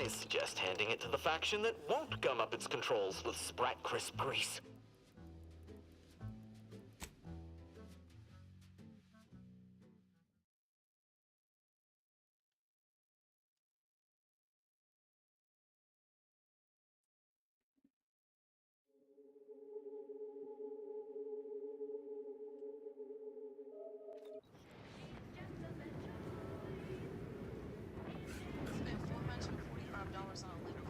I suggest handing it to the faction that won't gum up its controls with Sprat Crisp grease. Spent $445 on a liquor.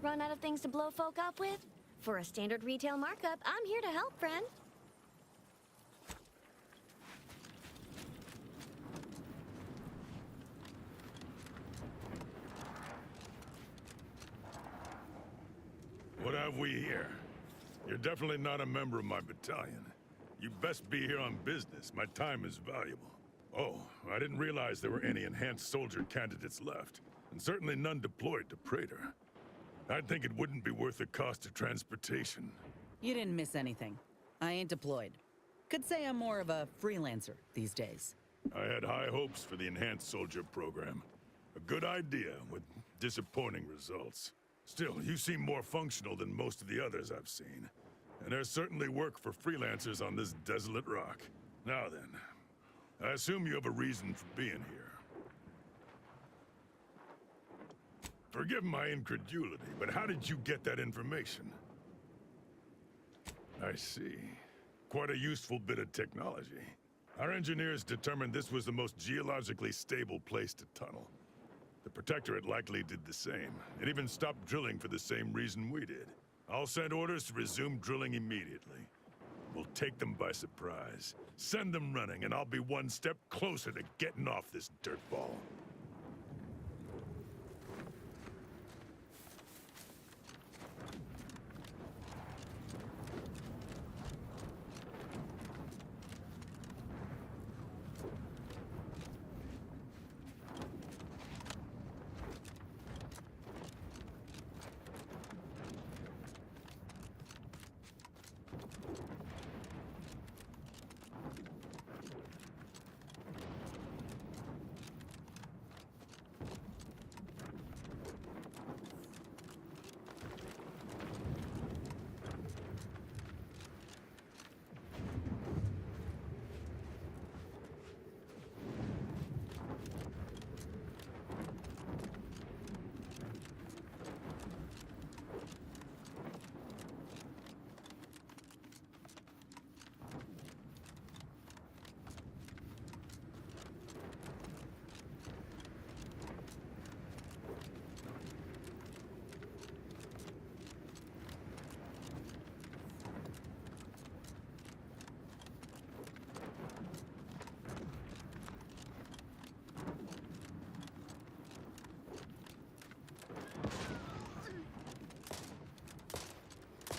Run out of things to blow folk up with? For a standard retail markup, I'm here to help, friend. What have we here? You're definitely not a member of my battalion. You best be here on business. My time is valuable. Oh, I didn't realize there were any enhanced soldier candidates left, and certainly none deployed to Praetor. I think it wouldn't be worth the cost of transportation. You didn't miss anything. I ain't deployed. Could say I'm more of a freelancer these days. I had high hopes for the Enhanced Soldier program. A good idea with disappointing results. Still, you seem more functional than most of the others I've seen. And there's certainly work for freelancers on this desolate rock. Now then, I assume you have a reason for being here. Forgive my incredulity, but how did you get that information? I see. Quite a useful bit of technology. Our engineers determined this was the most geologically stable place to tunnel. The Protectorate likely did the same. It even stopped drilling for the same reason we did. I'll send orders to resume drilling immediately. We'll take them by surprise. Send them running, and I'll be one step closer to getting off this dirtball.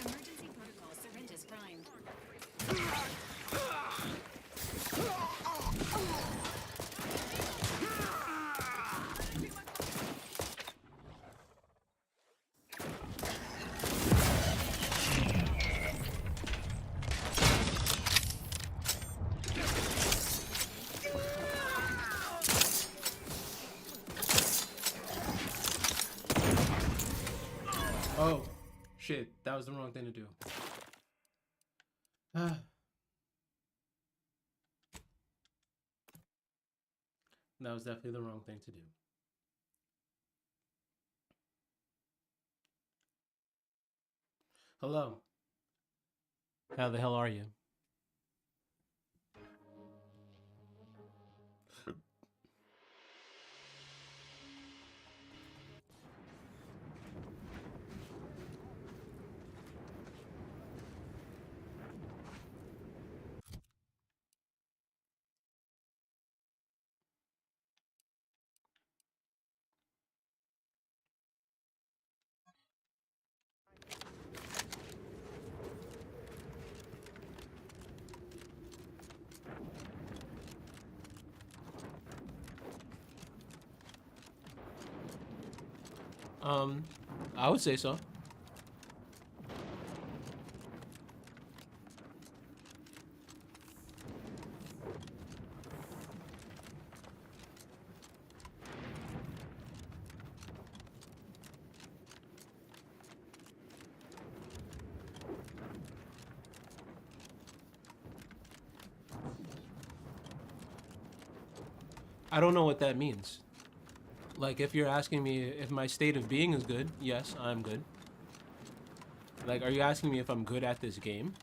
Emergency protocol syringes primed. Oh, shit. That was the wrong thing to do. That was definitely the wrong thing to do. Hello. How the hell are you? I would say so. I don't know what that means. Like, if you're asking me if my state of being is good, yes, I'm good. Like, are you asking me if I'm good at this game?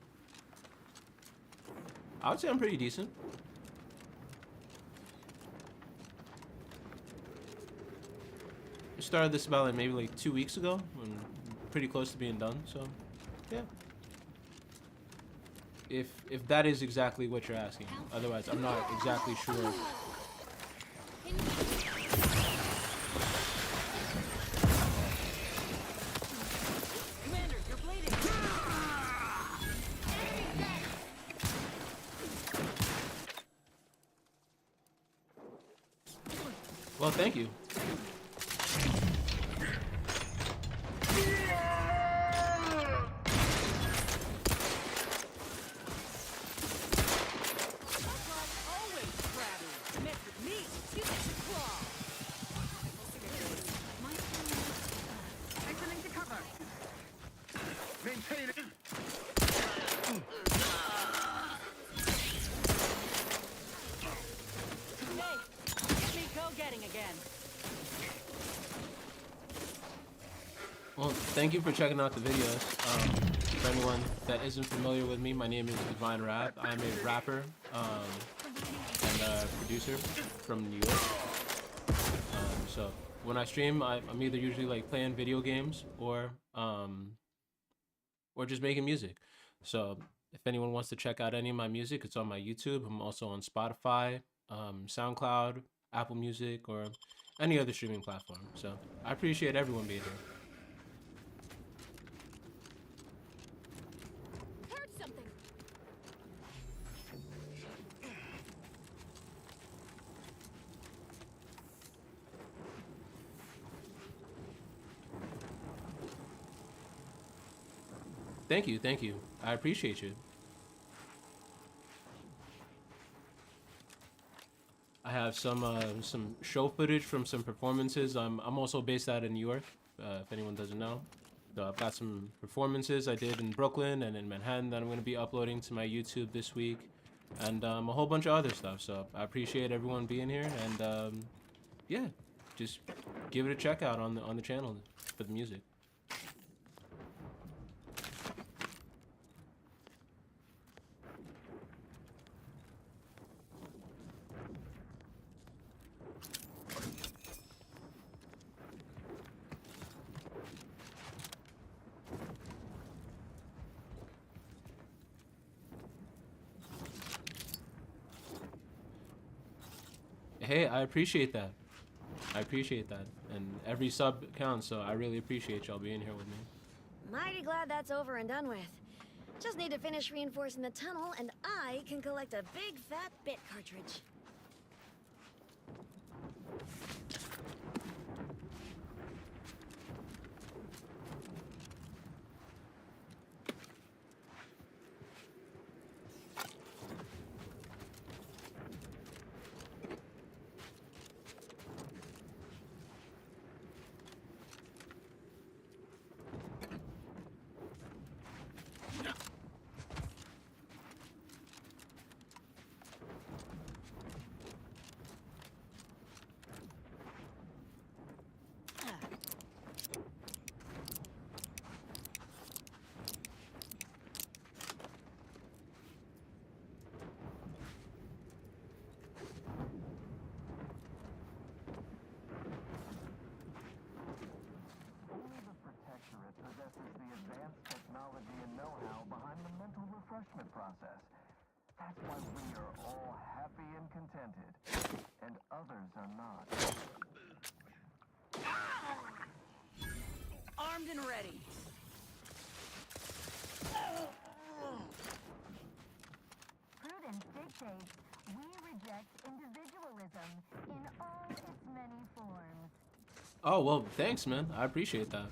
I would say I'm pretty decent. I started this about like maybe like 2 weeks ago. I'm pretty close to being done, so yeah. If that is exactly what you're asking. Otherwise, I'm not exactly sure. Well, thank you. thank you for checking out the videos. For anyone that isn't familiar with me, my name is Divine Rap. I'm a rapper and a producer from New York. So when I stream, I'm either usually like playing video games or just making music. So if anyone wants to check out any of my music, it's on my YouTube. I'm also on Spotify, SoundCloud, Apple Music, or any other streaming platform. So I appreciate everyone being here. Heard something. Thank you, thank you. I appreciate you. I have some show footage from some performances. I'm also based out in New York, if anyone doesn't know. So I've got some performances I did in Brooklyn and in Manhattan that I'm going to be uploading to my YouTube this week, and a whole bunch of other stuff. So I appreciate everyone being here, and yeah, just give it a check out on the channel for the music. Hey, I appreciate that. I appreciate that. And every sub counts, so I really appreciate y'all being here with me. Mighty glad that's over and done with. Just need to finish reinforcing the tunnel, and I can collect a big fat bit cartridge. refreshment process. That's why we are all happy and contented, and others are not. Armed and ready. Prudence dictates we reject individualism in all its many forms. Oh, well, thanks, man. I appreciate that.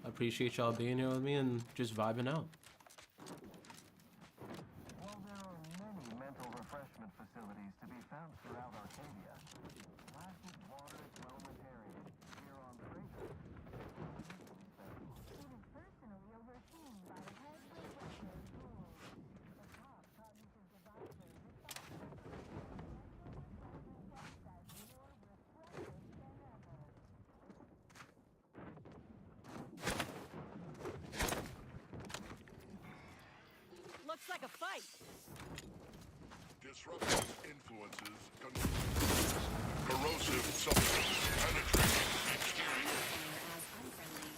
I appreciate y'all being here with me and just vibing out. While there are many mental refreshment facilities to be found throughout Arcadia, plastic water is elementarian here on Fraser. It is personally overseen by head professor Gould, the top cognitive advisor responsible for making mental refreshment process more refreshing than ever. Looks like a fight. Disruptive influences confused. Corrosive substance penetrating exterior. As unfriendly.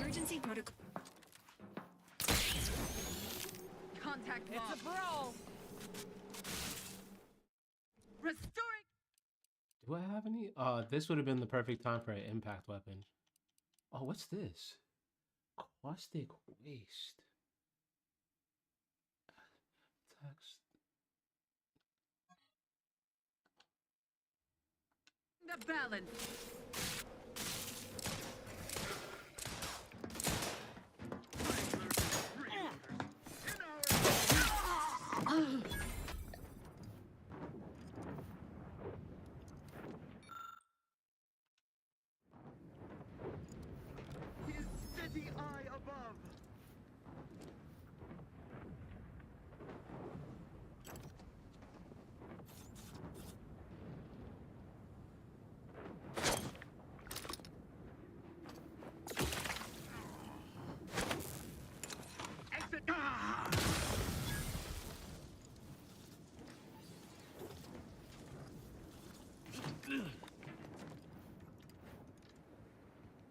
Emergency protocol. Contact lost. It's a brawl. Restoring. Do I have any? This would have been the perfect time for an impact weapon. Oh, what's this? Caustic waste. Text. The balance. His steady eye above. Exit.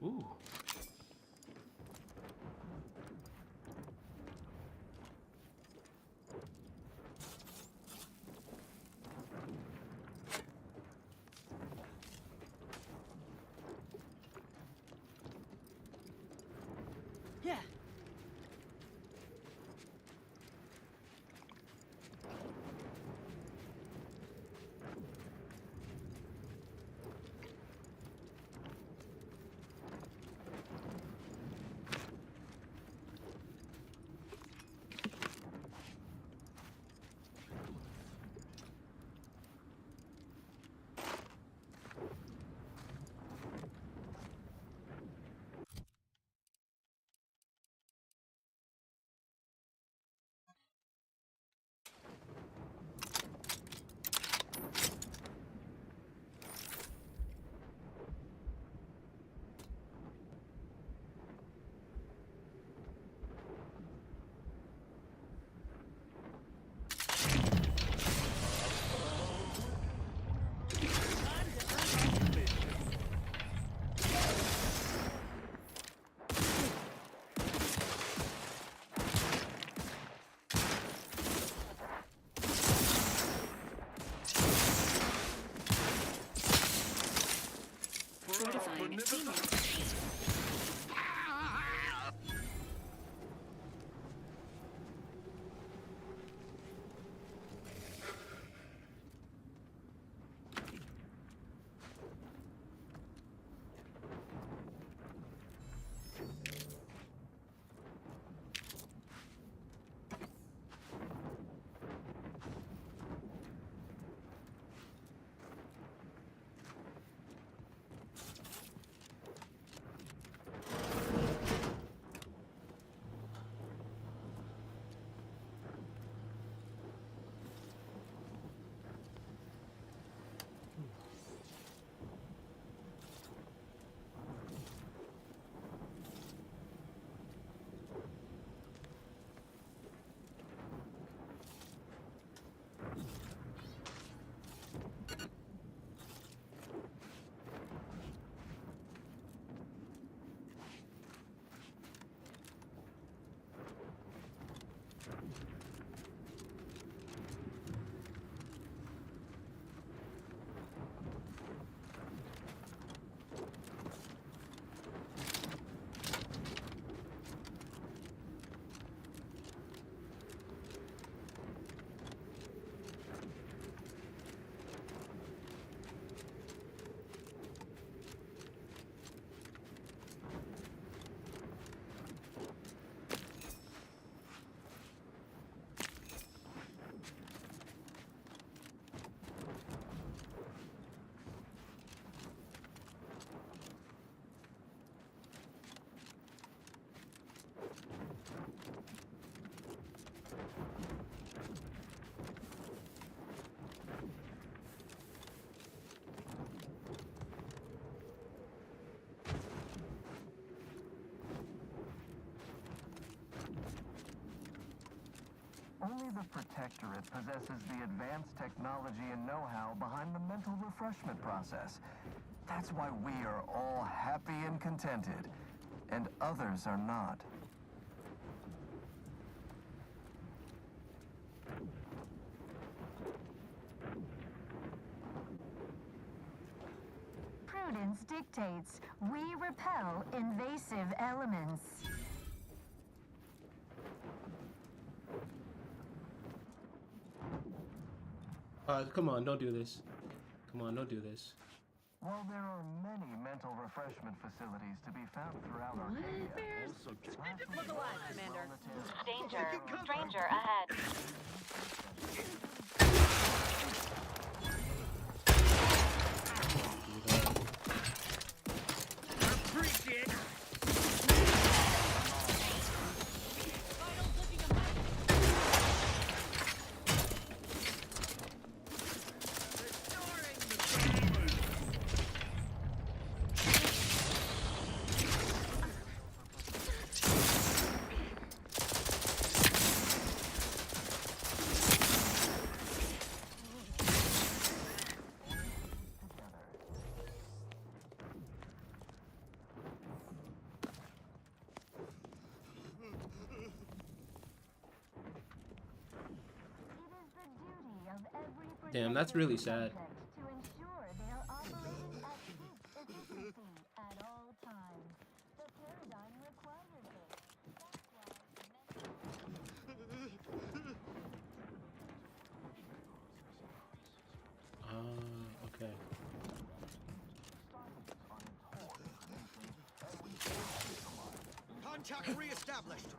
Ooh. Yeah. Fortifying teamwork. Only the Protectorate possesses the advanced technology and know-how behind the mental refreshment process. That's why we are all happy and contented. and others are not. Prudence dictates we repel invasive elements. Come on, don't do this. Come on, don't do this. While there are many mental refreshment facilities to be found throughout Arcadia, Look alive, Commander. Danger. Stranger ahead. Appreciate. Damn, that's really sad. To ensure they are operating at peak efficiency at all times. The paradigm requires it. Okay. Contact re-established.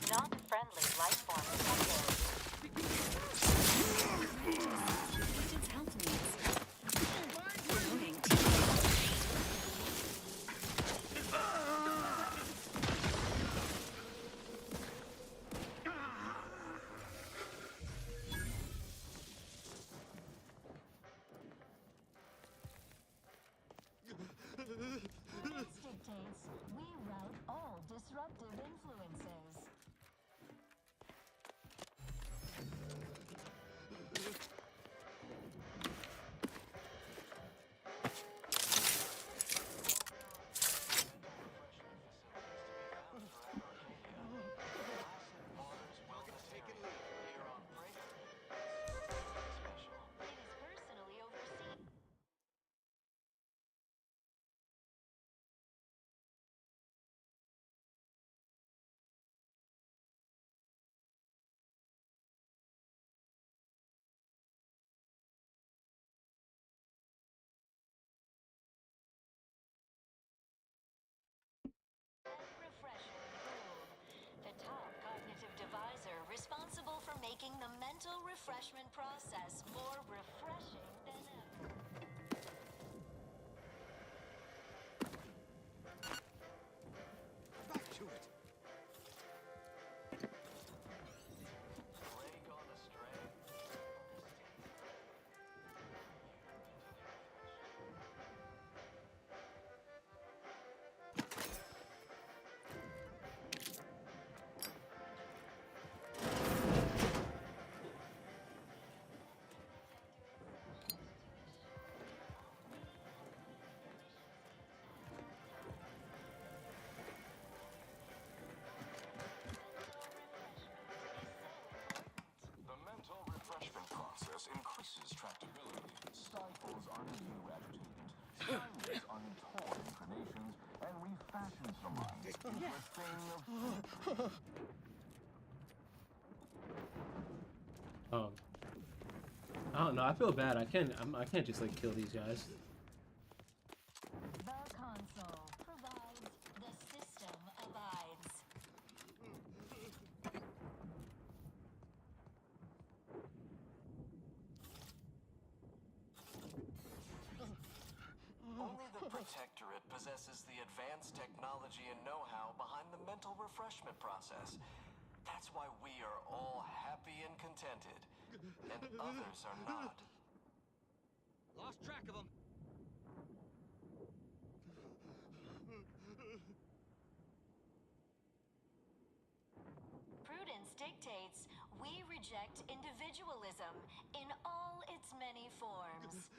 Not friendly life form detected. Agent's health needs. Warning. Prudence dictates we route all disruptive influences. It is personally overseen. Refresher Gould, the top cognitive divisor responsible for making the mental refreshment process more refreshing than ever. Back to it. The mental refreshment process increases tractability, stifles undue attitudes, silences untoward inclinations, and refashions the mind into a thing of I don't know. I feel bad. I can't just like kill these guys. The console provides, the system abides. Only the Protectorate possesses the advanced technology and know-how behind the mental refreshment process. That's why we are all happy and contented. and others are not. Lost track of them. Prudence dictates we reject individualism in all its many forms.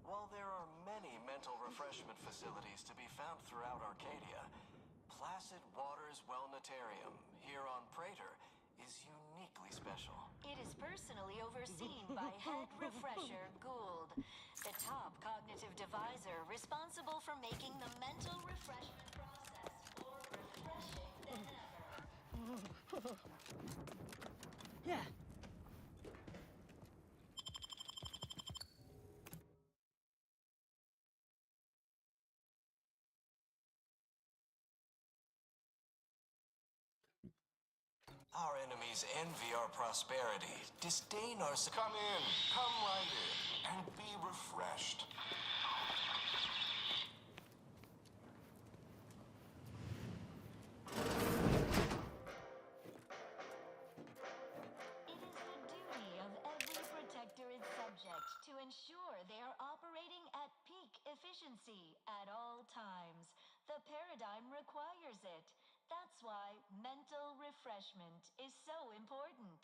While there are many mental refreshment facilities to be found throughout Arcadia, Placid Waters Wellnetarium here on Praetor is uniquely special. It is personally overseen by Head Refresher Gould, the top cognitive deviser responsible for making the mental refreshment process more refreshing than ever. Yeah. Our enemies envy our prosperity, disdain our... Come in, come right in, and be refreshed. It is the duty of every Protectorate subject to ensure they are operating at peak efficiency at all times. The paradigm requires it. That's why mental refreshment is so important.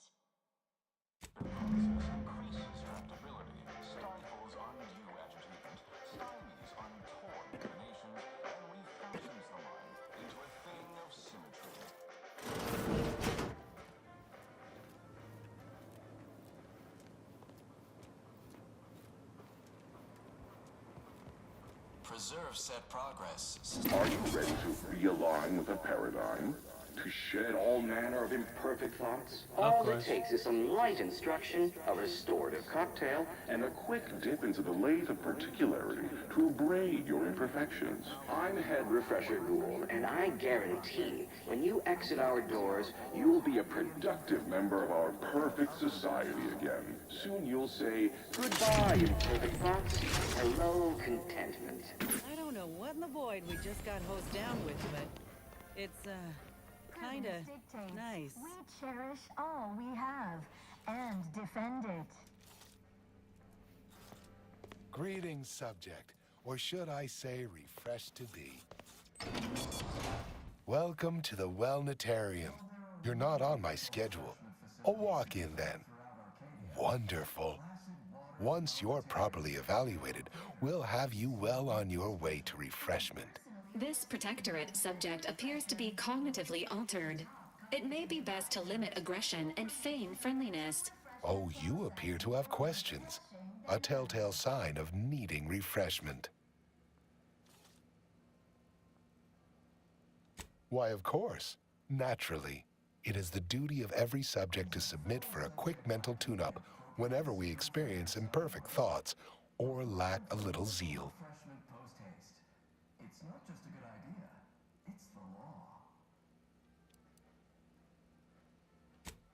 Process increases tractability, stifles undue agitation, stymies untoward inclinations, and refashions the mind into a thing of symmetry. Preserve set progress. Are you ready to realign with the paradigm? To shed all manner of imperfect thoughts? All it takes is some light instruction, a restorative cocktail, And a quick dip into the lathe of particularity to abrade your imperfections. I'm Head Refresher Gould, and I guarantee when you exit our doors, You'll be a productive member of our perfect society again. Soon you'll say, goodbye, imperfect thoughts, hello, contentment. I don't know what in the void we just got hosed down with, but it's, kinda nice. We cherish all we have and defend it. Greetings, subject, or should I say refreshed to be. Welcome to the Wellnetarium. You're not on my schedule. A walk-in then. Wonderful. Once you're properly evaluated, we'll have you well on your way to refreshment. This Protectorate subject appears to be cognitively altered. It may be best to limit aggression and feign friendliness. Oh, you appear to have questions. A telltale sign of needing refreshment. Why, of course. Naturally. It is the duty of every subject to submit for a quick mental tune-up whenever we experience imperfect thoughts or lack a little zeal. Refreshment post-haste. It's not just a good idea, it's the law.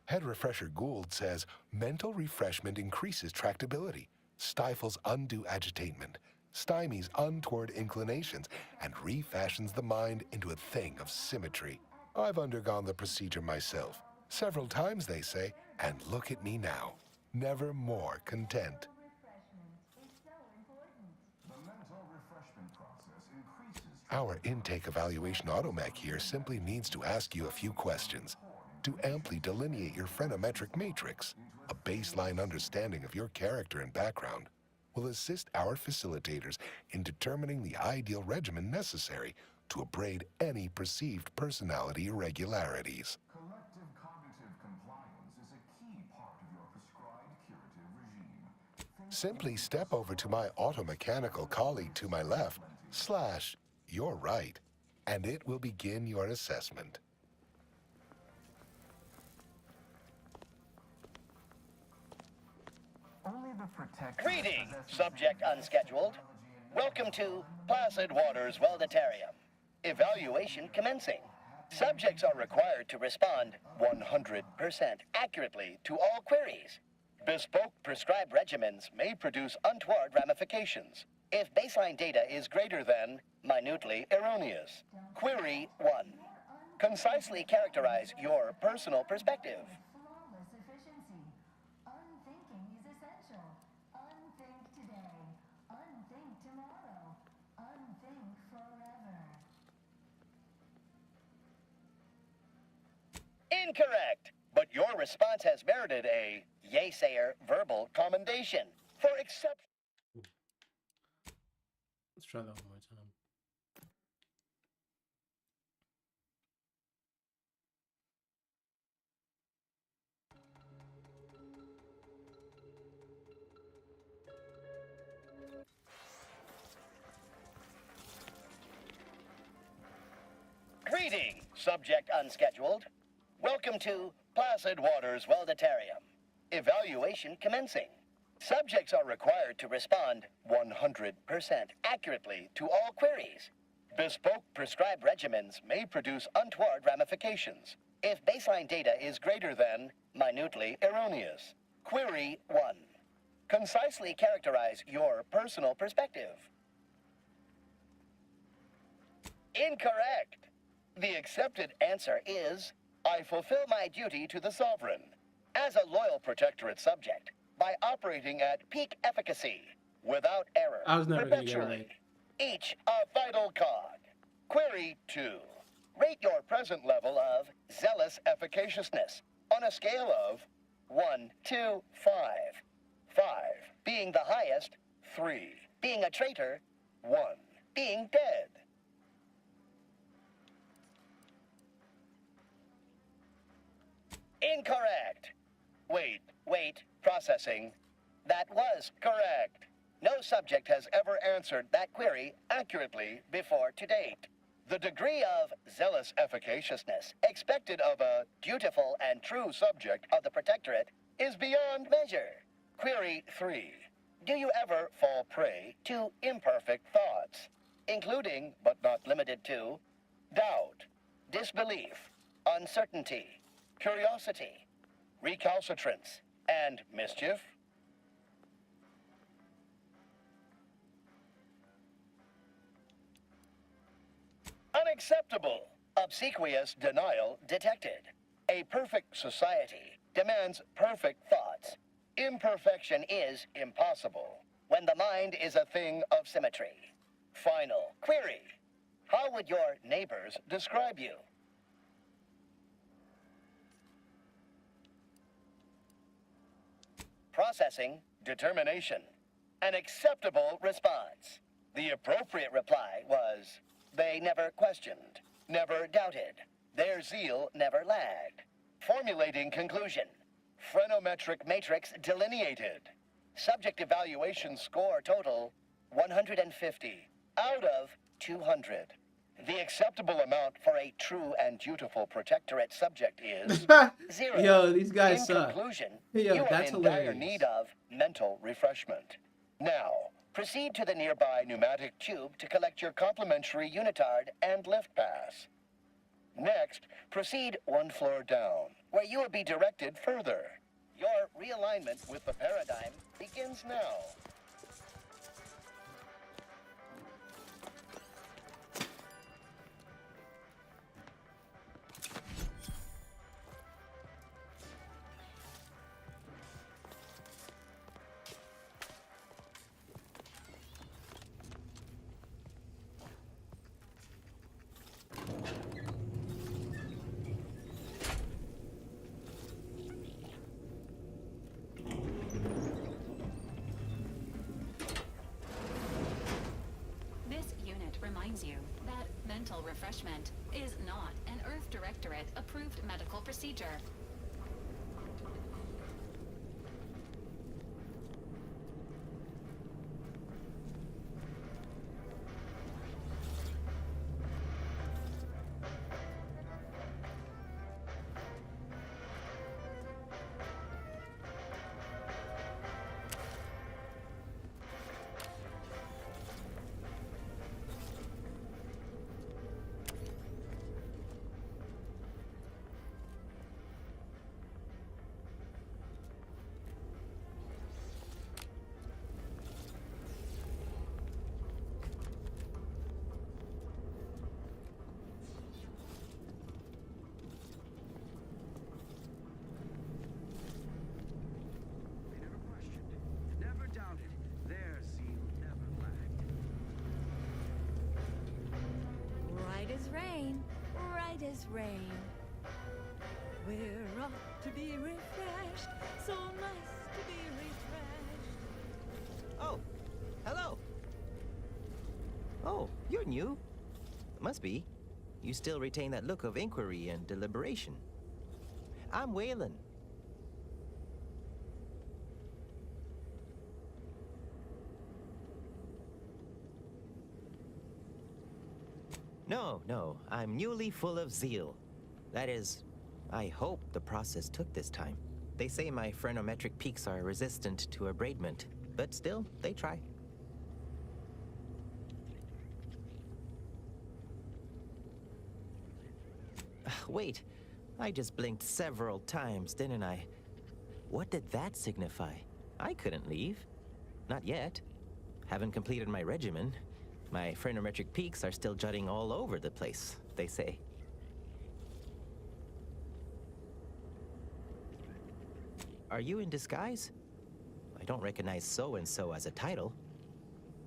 Head Refresher Gould says mental refreshment increases tractability, stifles undue agitation, stymies untoward inclinations, and refashions the mind into a thing of symmetry. I've undergone the procedure myself, several times they say, and look at me now, never more content. The mental refreshment process increases Our intake evaluation automech here simply needs to ask you a few questions to amply delineate your phreноmetric matrix. A baseline understanding of your character and background will assist our facilitators in determining the ideal regimen necessary to abrade any perceived personality irregularities. collective cognitive compliance is a key part of your prescribed curative regime. Simply step over to my automechanical colleague to my left, / your right, and it will begin your assessment. Only the protector. Greeting, subject unscheduled. Welcome to Placid Waters Wellnetarium. Evaluation commencing. Subjects are required to respond 100% accurately to all queries. Bespoke prescribed regimens may produce untoward ramifications. if baseline data is greater than minutely erroneous. Query 1. Concisely characterize your personal perspective. Flawless efficiency. Unthinking is essential. Unthink today. Unthink tomorrow. Unthink forever. Incorrect! But your response has merited a yaysayer verbal commendation. For exception. Let's try that one more time. Greeting, subject unscheduled. Welcome to Placid Waters Welditarium. Evaluation commencing. Subjects are required to respond 100% accurately to all queries. Bespoke prescribed regimens may produce untoward ramifications if baseline data is greater than minutely erroneous. Query 1. Concisely characterize your personal perspective. Incorrect. The accepted answer is, I fulfill my duty to the Sovereign as a loyal protectorate subject by operating at peak efficacy without error. I was never gonna get it perpetually. right. Each a vital cog. Query 2. Rate your present level of zealous efficaciousness on a scale of 1 to 5. 5 being the highest, 3 being a traitor, 1 being dead. Incorrect. Wait, processing. That was correct. No subject has ever answered that query accurately before to date. The degree of zealous efficaciousness expected of a dutiful and true subject of the Protectorate is beyond measure. Query 3. Do you ever fall prey to imperfect thoughts, including, but not limited to, doubt, disbelief, uncertainty, curiosity, recalcitrance, and mischief? Unacceptable. Obsequious denial detected. A perfect society demands perfect thoughts. Imperfection is impossible when the mind is a thing of symmetry. Final query. How would your neighbors describe you? Processing determination. An acceptable response. The appropriate reply was, they never questioned, never doubted. Their zeal never lagged. Formulating conclusion. Phrenometric matrix delineated. Subject evaluation score total 150 out of 200. The acceptable amount for a true and dutiful Protectorate subject is 0. Yo, these guys in suck. conclusion, Yo, you are that's in dire hilarious. need of mental refreshment. Now, proceed to the nearby pneumatic tube to collect your complimentary unitard and lift pass. Next, proceed one floor down, where you will be directed further. Your realignment with the paradigm begins now. This unit reminds you that mental refreshment is not an Earth Directorate approved medical procedure. Right as rain, right as rain. We're off to be refreshed, so nice to be refreshed. Oh, hello. Oh, you're new. Must be. You still retain that look of inquiry and deliberation. I'm Waylon. No, I'm newly full of zeal. That is, I hope the process took this time. They say my phrenometric peaks are resistant to abradement, but still, they try. Wait, I just blinked several times, didn't I? What did that signify? I couldn't leave. Not yet. Haven't completed my regimen. My phrenometric peaks are still jutting all over the place, they say. Are you in disguise? I don't recognize so-and-so as a title.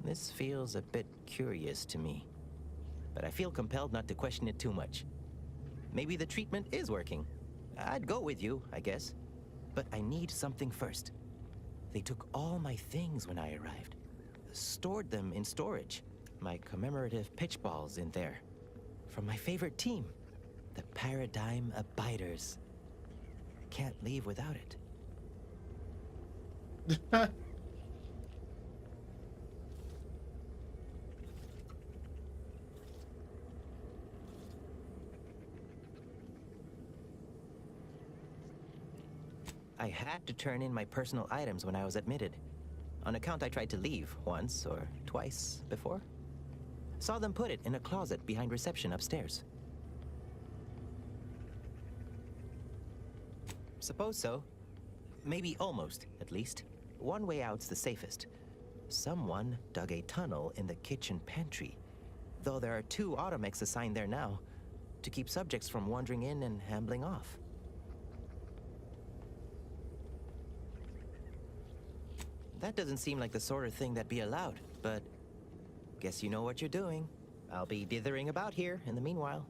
This feels a bit curious to me. But I feel compelled not to question it too much. Maybe the treatment is working. I'd go with you, I guess. But I need something first. They took all my things when I arrived. Stored them in storage. My commemorative pitch balls in there. From my favorite team, the Paradigm Abiders. Can't leave without it. I had to turn in my personal items when I was admitted. On account I tried to leave once or twice before. Saw them put it in a closet behind reception upstairs. Suppose so. Maybe almost, at least. One way out's the safest. Someone dug a tunnel in the kitchen pantry. Though there are 2 automechs assigned there now, to keep subjects from wandering in and ambling off. That doesn't seem like the sort of thing that'd be allowed, but guess you know what you're doing. I'll be dithering about here in the meanwhile.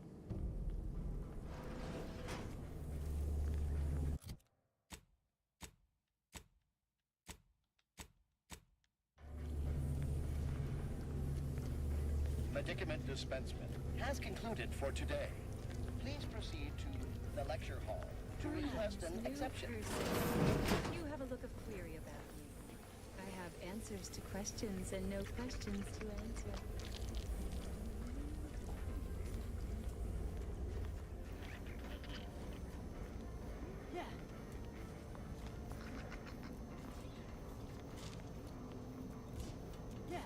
Medicament dispensement has concluded for today. Please proceed to the lecture hall to request an exception. You have a look of query about me. I have answers to questions and no questions to answer. Yeah. Yeah.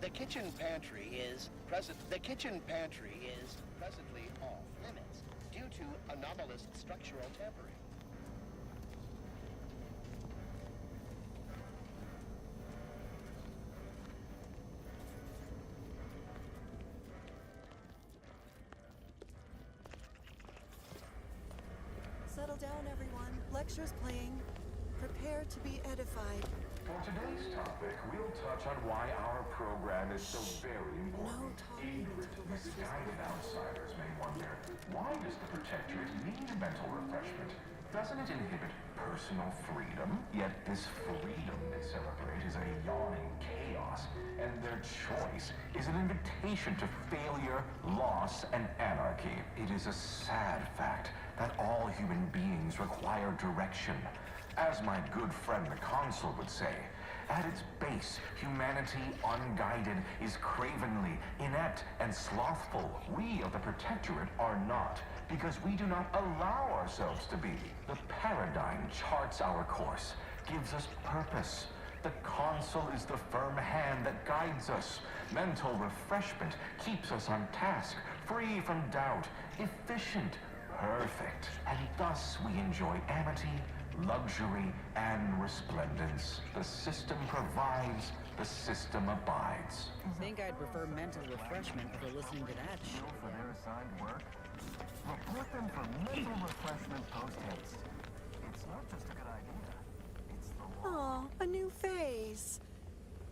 The kitchen pantry is presently off limits due to anomalous structural tampering. Settle down, everyone. Lecture's playing. Prepare to be edified. For today's topic, we'll touch on why our program is so very important. Ignorant, misguided outsiders may wonder, why does the Protectorate need mental refreshment? Doesn't it inhibit personal freedom? Yet this freedom they celebrate is a yawning chaos, and their choice is an invitation to failure, loss, and anarchy. It is a sad fact that all human beings require direction. As my good friend the Consul would say, at its base, humanity unguided is cravenly, inept, and slothful. We of the Protectorate are not, because we do not allow ourselves to be. The Paradigm charts our course, gives us purpose, The console is the firm hand that guides us. Mental refreshment keeps us on task, free from doubt, efficient, perfect. And thus we enjoy amity, luxury, and resplendence. The system provides, the system abides. I think I'd prefer mental refreshment over listening to that shit. For their assigned work, report them for mental refreshment post-haste. It's not just a good idea, it's the law. Aw, a new face.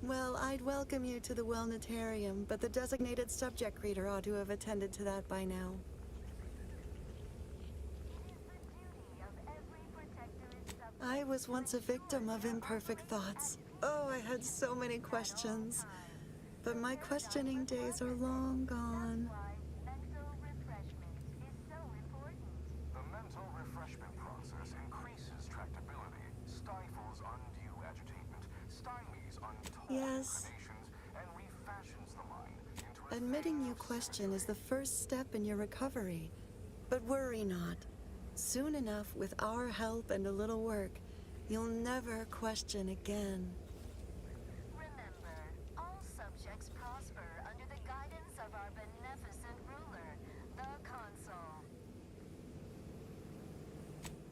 Well, I'd welcome you to the Wellnetarium, but the designated subject reader ought to have attended to that by now. I was once a victim of imperfect thoughts. Oh, I had so many questions. But my questioning days are long gone. The mental refreshment process increases tractability, stifles undue agitation, stymies untold Yes. inclinations, and refashions the mind into a Admitting you question is the first step in your recovery. But worry not. Soon enough, with our help and a little work, you'll never question again. Remember, all subjects prosper under the guidance of our beneficent ruler, the Consul.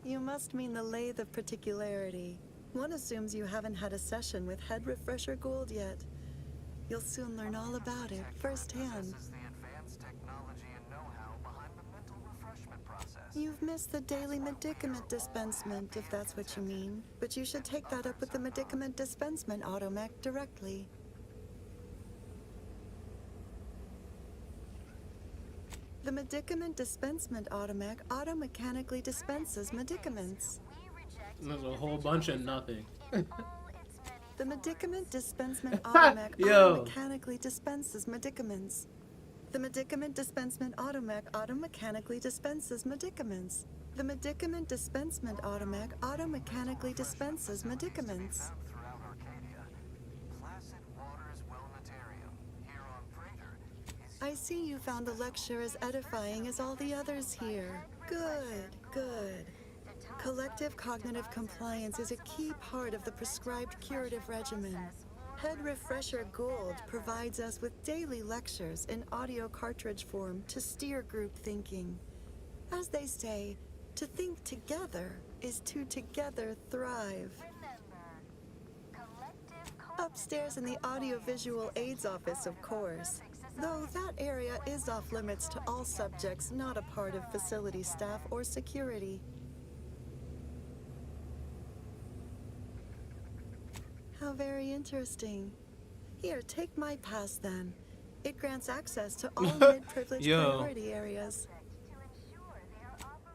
You must mean the Lathe of Particularity. One assumes you haven't had a session with Head Refresher Gould yet. You'll soon learn all about it firsthand. Possesses the advanced technology and know-how behind the mental refreshment process. You've missed the daily medicament dispensement, if that's what you mean. But you should take that up with the medicament dispensement automech directly. The medicament dispensement automech auto-mechanically dispenses medicaments. There's a whole bunch of nothing. The medicament dispensement automech Yo. auto-mechanically dispenses medicaments. The medicament dispensement automech auto-mechanically dispenses medicaments. The medicament dispensement automech auto-mechanically dispenses medicaments. Throughout Arcadia, Placid Waters Wellnetarium, here on Praetor, is I see you found the lecture as edifying as all the others here. Good, good. Collective cognitive compliance is a key part of the prescribed curative regimen. Head Refresher Gould provides us with daily lectures in audio cartridge form to steer group thinking. As they say, to think together is to together thrive. Upstairs in the audiovisual aids office, of course. Though that area is off limits to all subjects not a part of facility staff or security. How very interesting. Here, take my pass then. It grants access to all mid-privileged Yo. priority areas.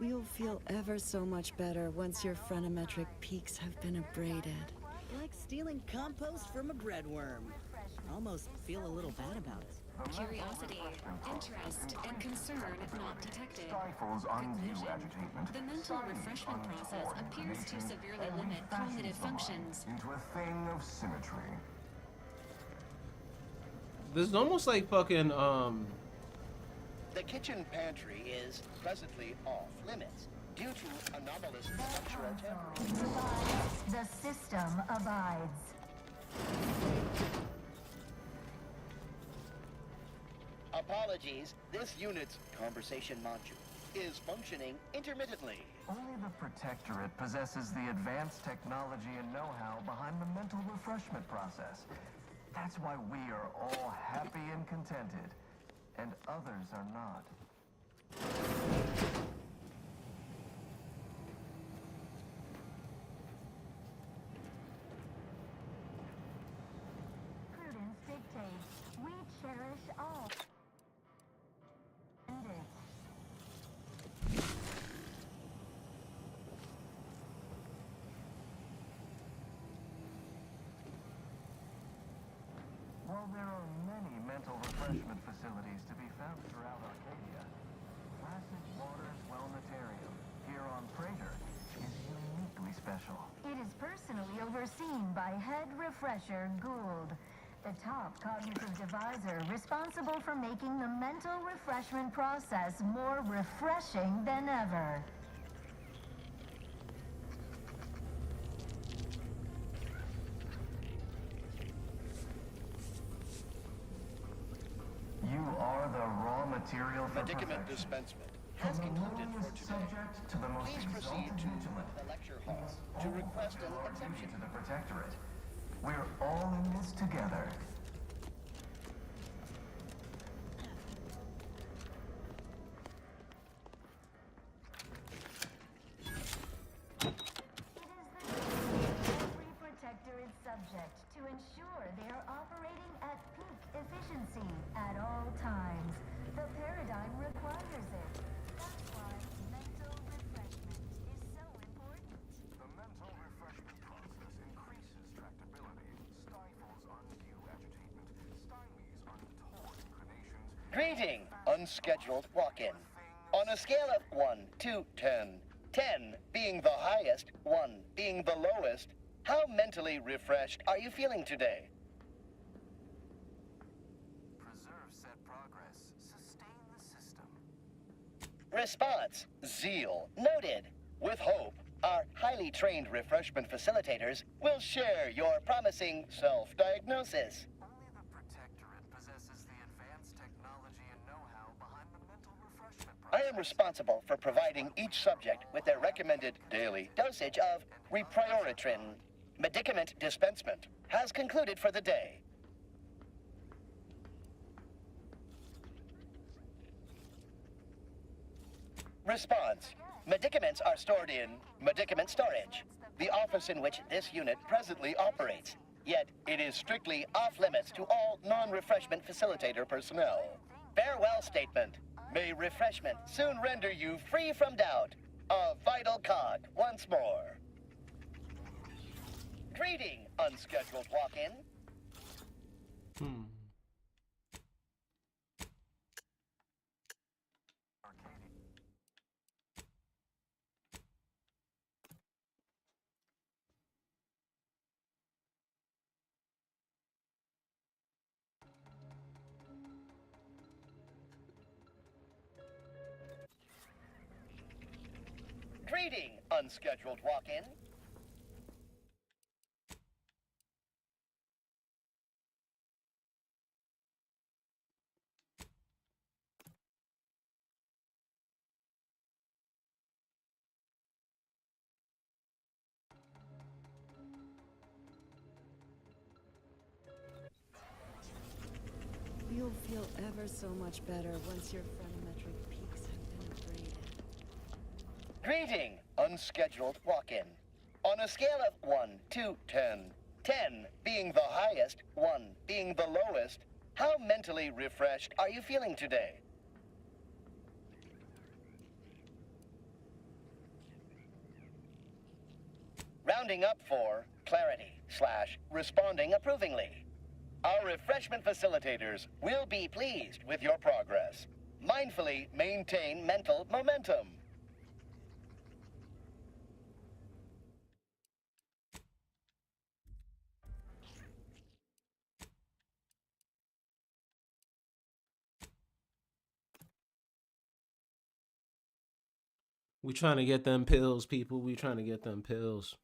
You'll feel ever so much better once your phronometric peaks have been abraded. Like stealing compost from a breadworm. Almost feel a little bad about it. Curiosity, interest, and concern not detected. Stifles undue Conclusion. agitation. The mental refreshment process appears to severely limit cognitive functions. Into a thing of symmetry. This is almost like fucking The kitchen pantry is presently off limits due to anomalous structural temperatures. The system abides. Apologies, this unit's conversation module is functioning intermittently. only the Protectorate possesses the advanced technology and know-how behind the mental refreshment process. That's why we are all happy and contented, and others are not. Prudence dictates. We cherish all. And it. While there are many mental refreshment facilities to be found throughout Arcadia, Placid Waters Wellnetarium, here on Praetor, is uniquely special. It is personally overseen by Head Refresher Gould, the top cognitive devisor responsible for making the mental refreshment process more refreshing than ever. material for Medicament perfection. dispensement has From the concluded for lowliest today. subject to the most Please proceed exalted to intellect. the lecture hall to request an Our duty exception. to the Protectorate. We're all in this together. Every protector is subject to ensure they are operating at peak efficiency at all times. The paradigm requires it. That's why mental refreshment is so important. The mental refreshment process increases tractability, stifles undue agitation, stymies untoward inclinations. Greeting, unscheduled walk-in. On a scale of 1 to 10, 10 being the highest, 1 being the lowest, how mentally refreshed are you feeling today? Preserve said progress. Sustain the system. Response, zeal, noted. With hope, our highly trained refreshment facilitators will share your promising self-diagnosis. Only the Protectorate possesses the advanced technology and know-how behind the mental refreshment I am responsible for providing each subject with their recommended daily dosage of Reprioritrin. Medicament dispensement has concluded for the day. Response. Medicaments are stored in medicament storage, the office in which this unit presently operates. Yet, it is strictly off-limits to all non-refreshment facilitator personnel. Farewell statement. May refreshment soon render you free from doubt. A vital cog once more. Greeting, unscheduled walk-in. Greeting, unscheduled walk-in. You'll feel ever so much better once your phronometric peaks have been upgraded. Greeting, unscheduled walk-in. On a scale of 1 to 10, 10 being the highest, 1 being the lowest, how mentally refreshed are you feeling today? Rounding up for clarity / responding approvingly. Our refreshment facilitators will be pleased with your progress. Mindfully maintain mental momentum. We trying to get them pills, people. We trying to get them pills.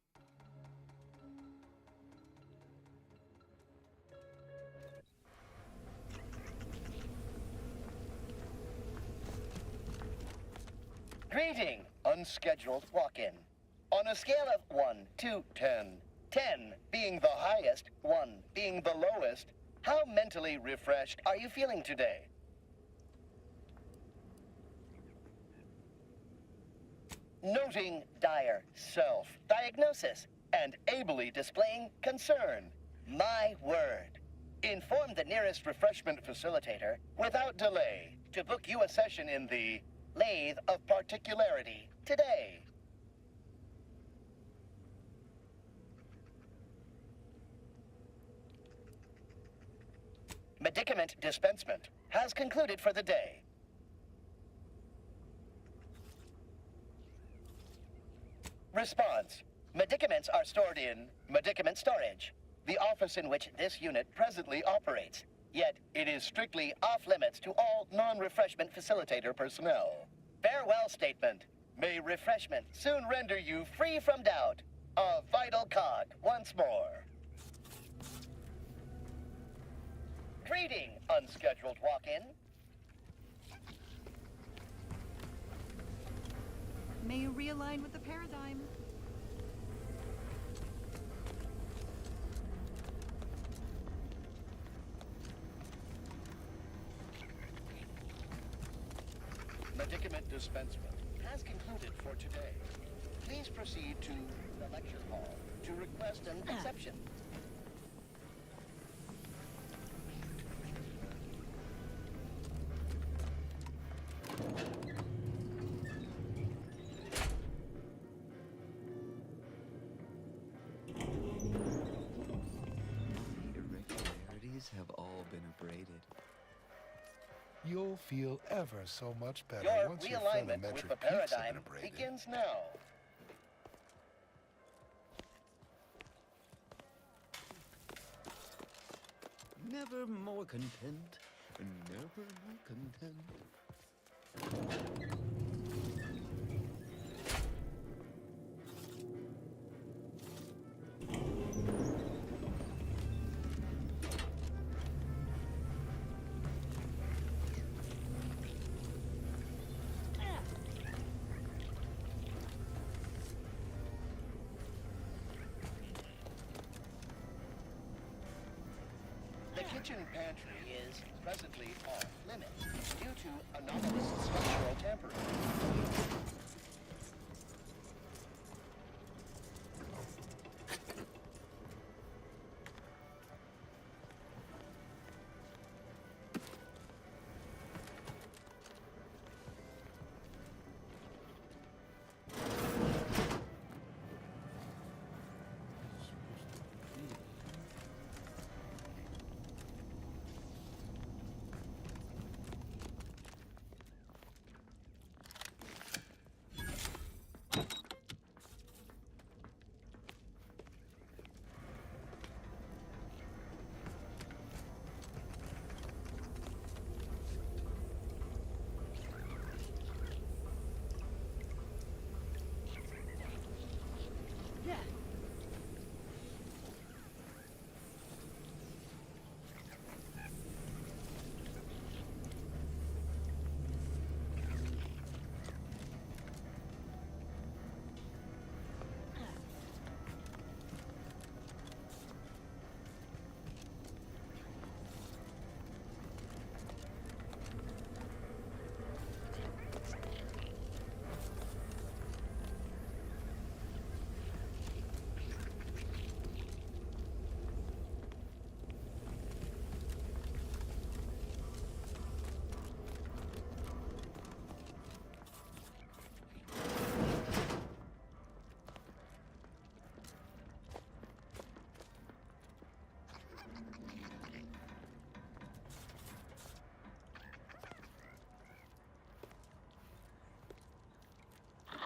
Greeting, unscheduled walk-in. On a scale of 1 to 10, 10 being the highest, 1 being the lowest, how mentally refreshed are you feeling today? Noting dire self-diagnosis and ably displaying concern. My word. Inform the nearest refreshment facilitator without delay to book you a session in the Lathe of Particularity today. Medicament dispensement has concluded for the day. Response. Medicaments are stored in medicament storage, the office in which this unit presently operates. Yet, it is strictly off-limits to all non-refreshment facilitator personnel. Farewell statement. May refreshment soon render you free from doubt. A vital cog once more. Greeting, unscheduled walk-in. May you realign with the paradigm. Medicament dispensement has concluded for today. Please proceed to the lecture hall to request an exception. The irregularities have all been abraded. You'll feel ever so much better Your once your realignment with phonometric the peaks have been paradigm abraded. begins now. Never more content, never more content. The kitchen pantry is presently off limits due to anomalous structural tampering.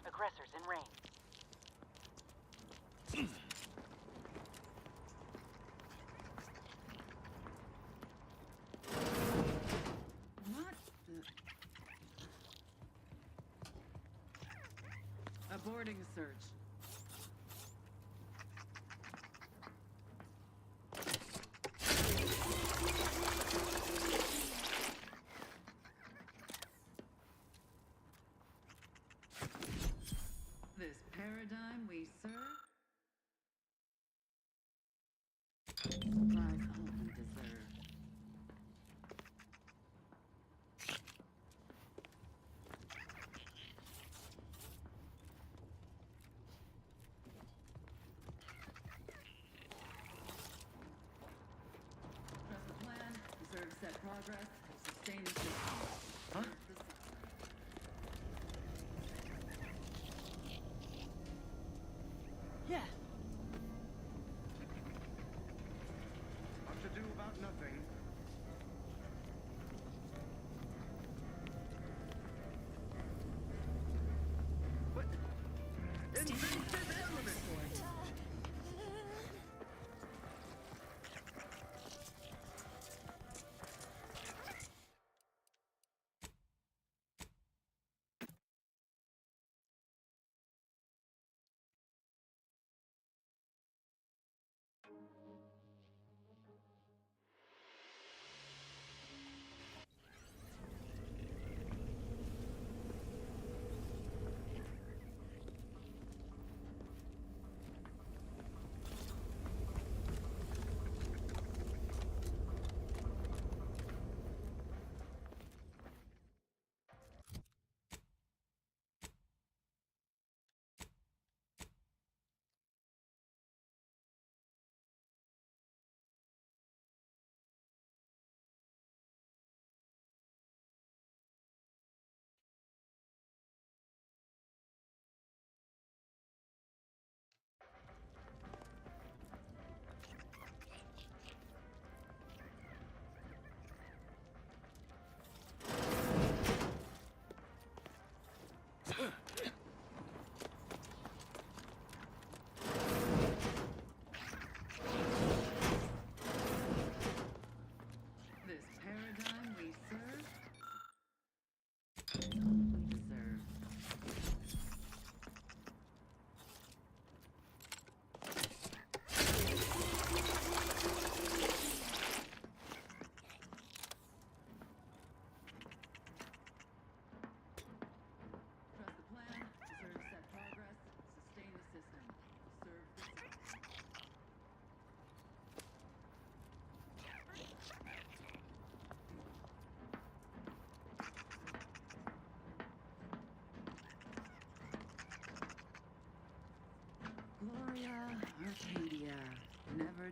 Aggressors in range. What the... Aborting search. This paradigm we serve supplies all we deserve. Trust the plan, preserve set progress, sustain the system. Huh? Yeah. What to do about nothing? What? Invasive element!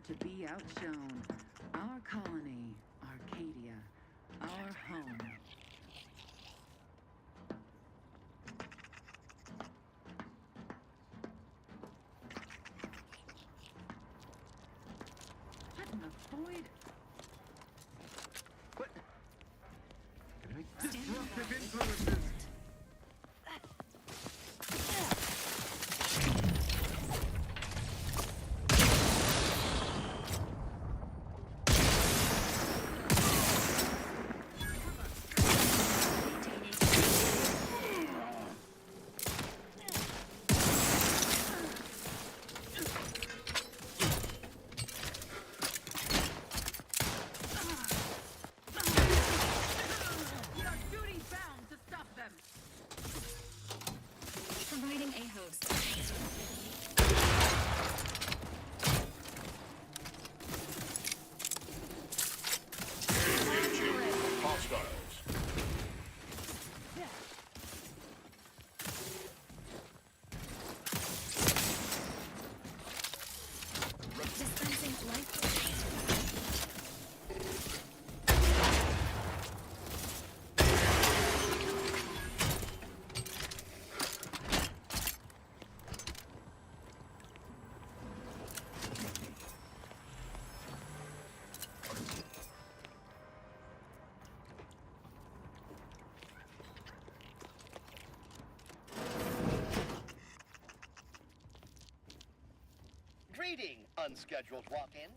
to be outshone. Our colony, Arcadia, our home. What in the void? What? Disruptive influences. Providing a host. Hostiles. Dispensing life. Greeting, unscheduled walk-in.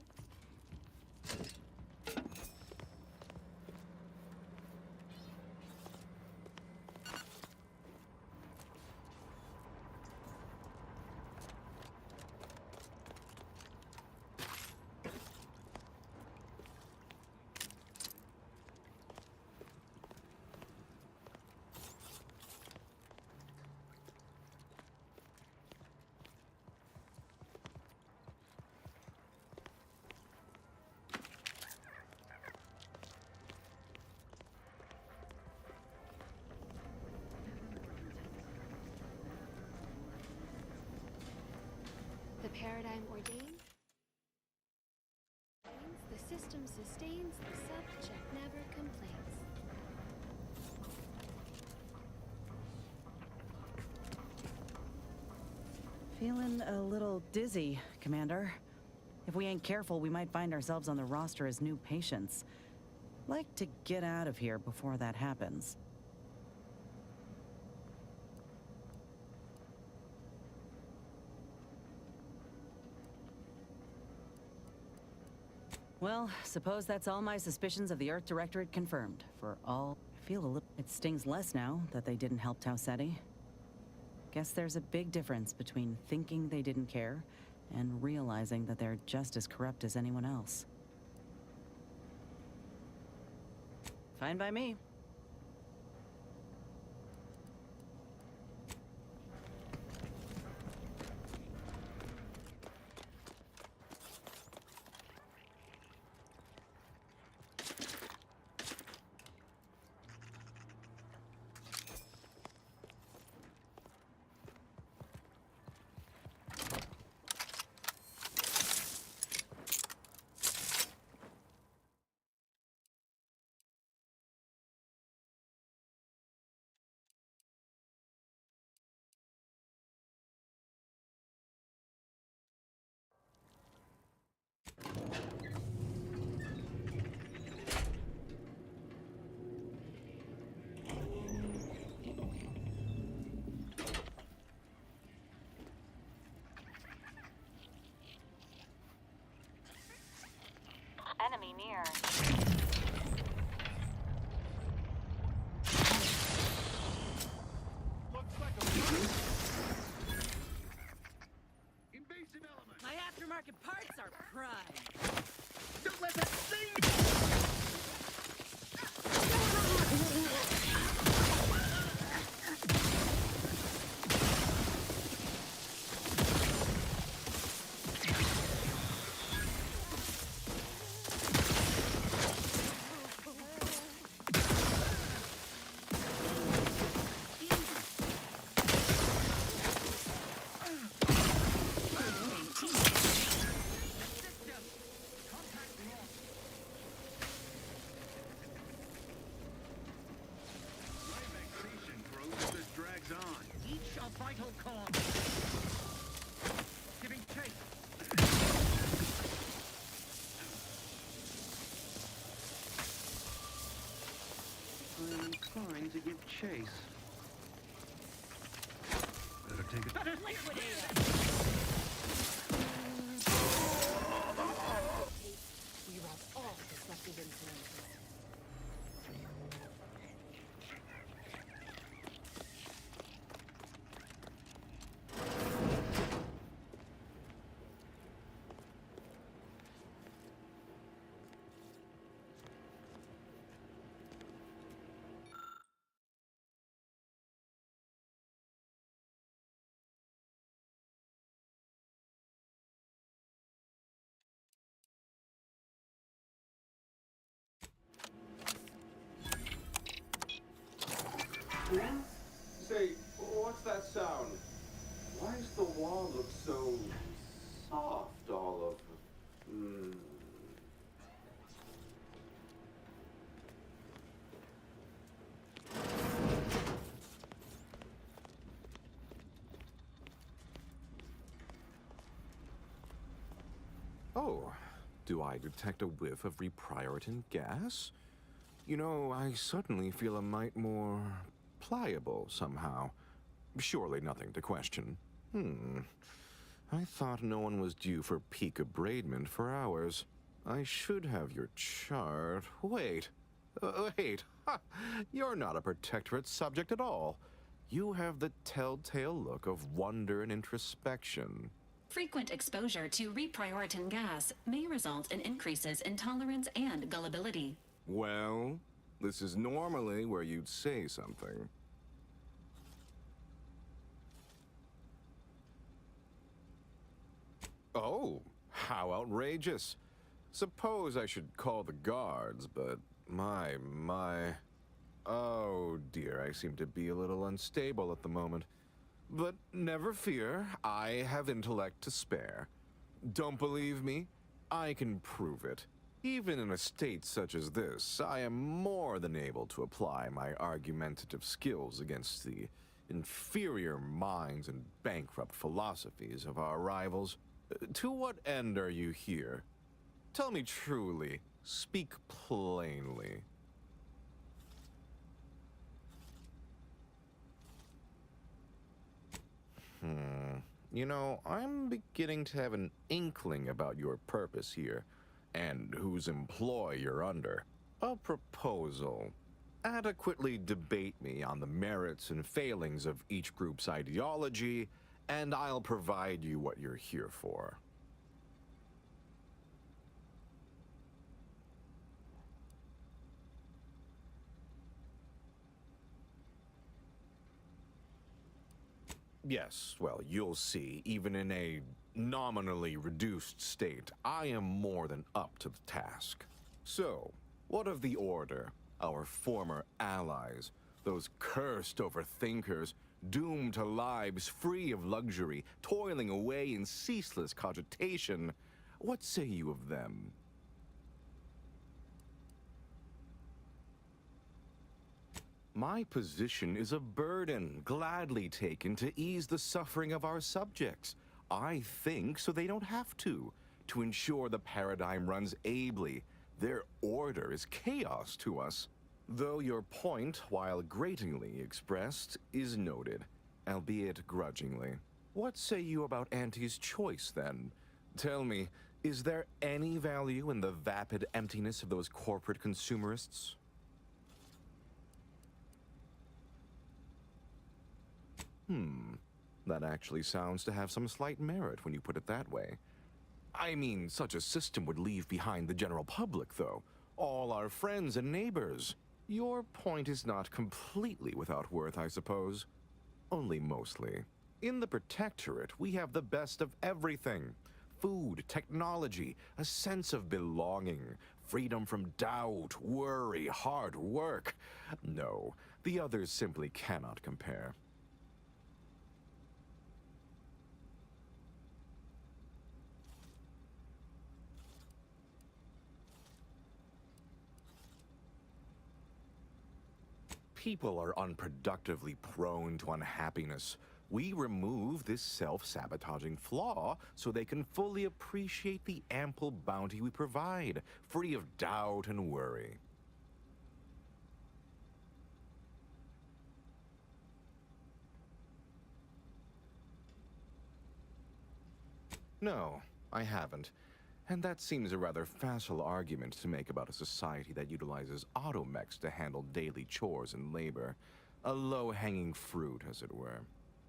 The paradigm ordains, the system sustains, the subject never complains. Feeling a little dizzy, Commander. If we ain't careful, we might find ourselves on the roster as new patients. Like to get out of here before that happens. Well, suppose that's all my suspicions of the Earth Directorate confirmed. For all... I feel a little... It stings less now that they didn't help Taucetti. Guess there's a big difference between thinking they didn't care and realizing that they're just as corrupt as anyone else. Fine by me. Enemy near. Invasive element. My aftermarket parts are prime. Don't let that thing. I'm inclined to give chase. Better take it. Better liquidate it! We rout all disruptive influences. Say, what's that sound? Why does the wall look so soft all over? Oh, do I detect a whiff of reprioritin gas? You know, I suddenly feel a mite more pliable somehow. Surely nothing to question. I thought no one was due for peak abradement for hours. I should have your chart. Wait. Wait. Ha! You're not a Protectorate subject at all. You have the telltale look of wonder and introspection. Frequent exposure to reprioritin gas may result in increases in tolerance and gullibility. Well, this is normally where you'd say something. Oh, how outrageous. Suppose I should call the guards, but my. Oh dear, I seem to be a little unstable at the moment. But never fear, I have intellect to spare. Don't believe me? I can prove it. Even in a state such as this, I am more than able to apply my argumentative skills against the inferior minds and bankrupt philosophies of our rivals. To what end are you here? Tell me truly. Speak plainly. You know, I'm beginning to have an inkling about your purpose here, and whose employ you're under. A proposal. Adequately debate me on the merits and failings of each group's ideology, and I'll provide you what you're here for. Yes, well, you'll see, even in a nominally reduced state, I am more than up to the task. So, what of the Order, our former allies, those cursed overthinkers, doomed to lives free of luxury, toiling away in ceaseless cogitation? What say you of them? My position is a burden gladly taken to ease the suffering of our subjects. I think so they don't have to ensure the paradigm runs ably. Their order is chaos to us. Though your point, while gratingly expressed, is noted, albeit grudgingly. What say you about Auntie's choice, then? Tell me, is there any value in the vapid emptiness of those corporate consumerists? That actually sounds to have some slight merit when you put it that way. I mean, such a system would leave behind the general public, though. All our friends and neighbors. Your point is not completely without worth, I suppose. Only mostly. In the Protectorate, we have the best of everything. Food, technology, a sense of belonging, freedom from doubt, worry, hard work. No, the others simply cannot compare. People are unproductively prone to unhappiness. We remove this self-sabotaging flaw so they can fully appreciate the ample bounty we provide, free of doubt and worry. No, I haven't. And that seems a rather facile argument to make about a society that utilizes automechs to handle daily chores and labor. A low-hanging fruit, as it were.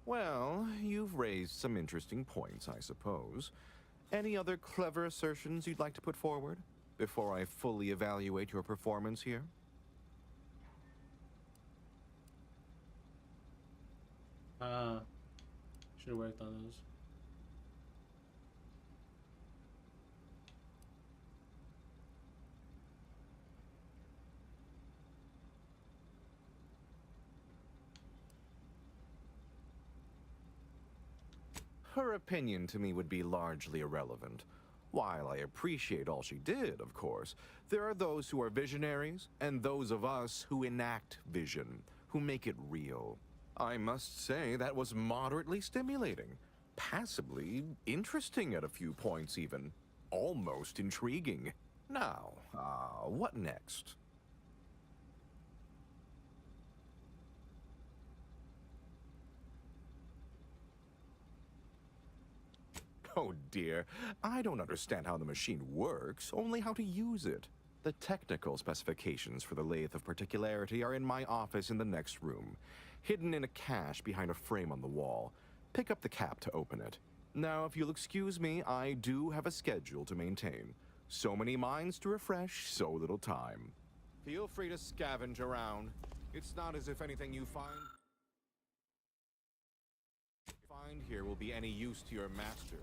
Well, you've raised some interesting points, I suppose. Any other clever assertions you'd like to put forward before I fully evaluate your performance here? Should have worked on those. Her opinion to me would be largely irrelevant. While I appreciate all she did, of course, there are those who are visionaries, and those of us who enact vision, who make it real. I must say that was moderately stimulating. Passably interesting at a few points even. Almost intriguing. Now, what next? Oh dear, I don't understand how the machine works, only how to use it. The technical specifications for the Lathe of Particularity are in my office in the next room, hidden in a cache behind a frame on the wall. Pick up the cap to open it. Now, if you'll excuse me, I do have a schedule to maintain. So many minds to refresh, so little time. Feel free to scavenge around. It's not as if anything you find here will be any use to your masters.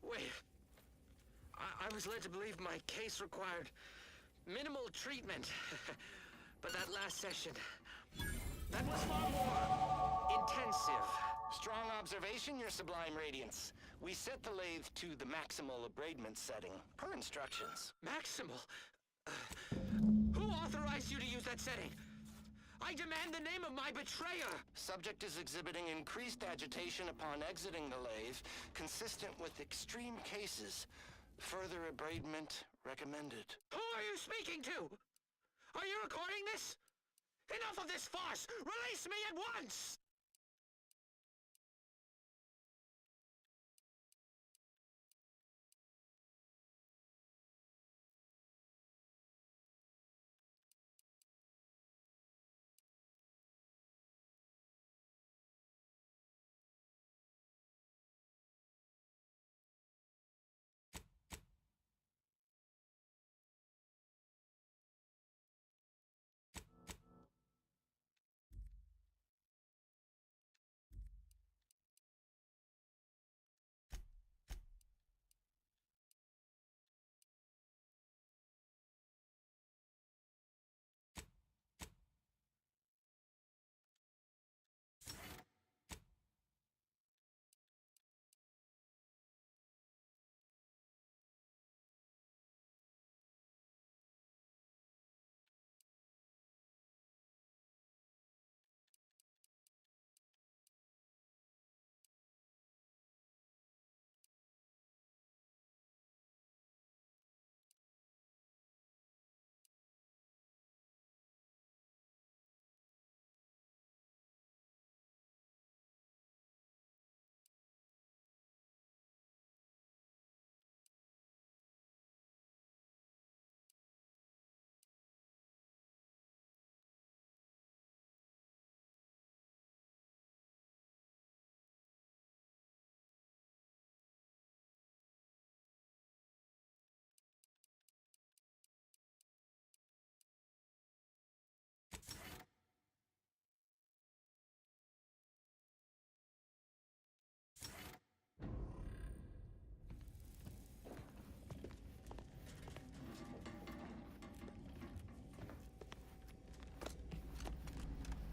Wait. I was led to believe my case required minimal treatment. But that last session, that was far more intensive. Strong observation, Your Sublime Radiance. We set the lathe to the maximal abradement setting, per instructions. Maximal? Who authorized you to use that setting? I demand the name of my betrayer! Subject is exhibiting increased agitation upon exiting the lathe, consistent with extreme cases. Further abradement recommended. Who are you speaking to? Are you recording this? Enough of this farce! Release me at once!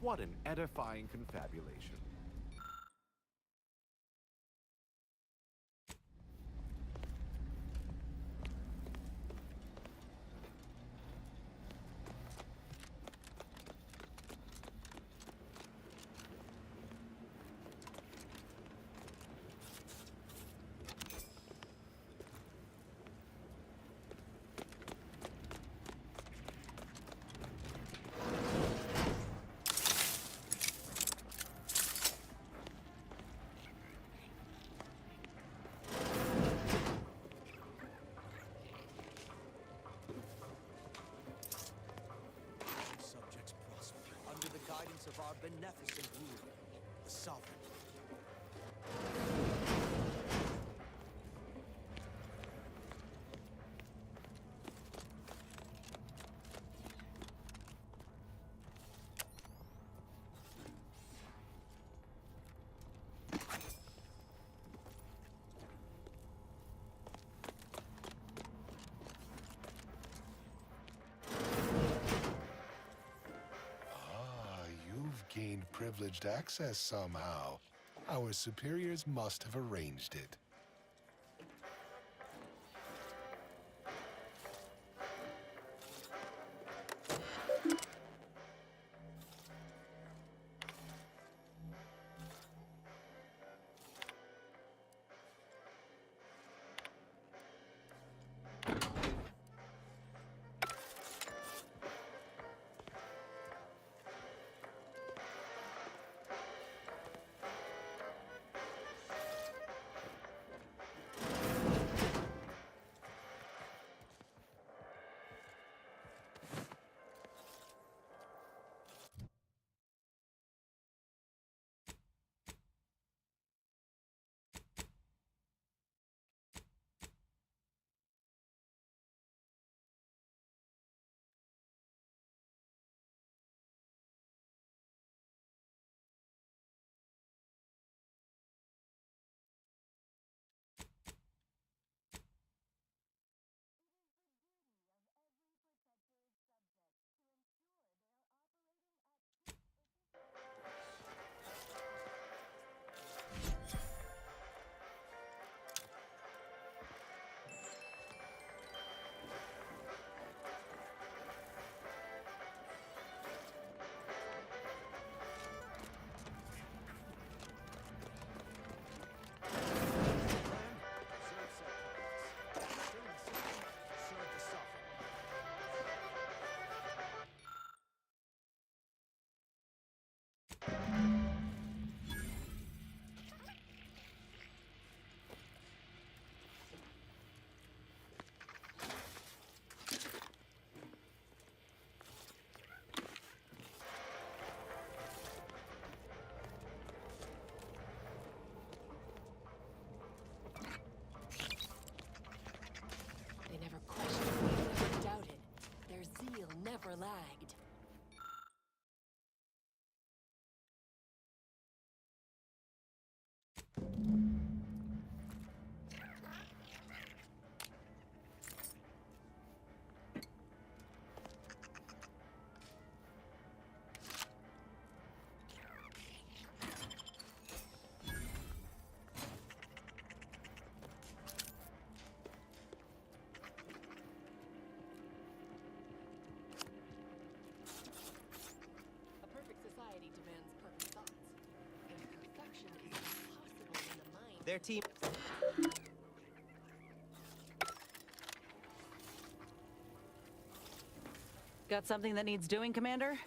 What an edifying confabulation. Subjects prosper under the guidance of our beneficent ruler, the Sovereign. You've gained privileged access somehow. Our superiors must have arranged it. They never questioned me, never doubted. Their zeal never lagged. A perfect society demands perfect thoughts. And perfection is impossible in the mind. Their team. Got something that needs doing, Commander?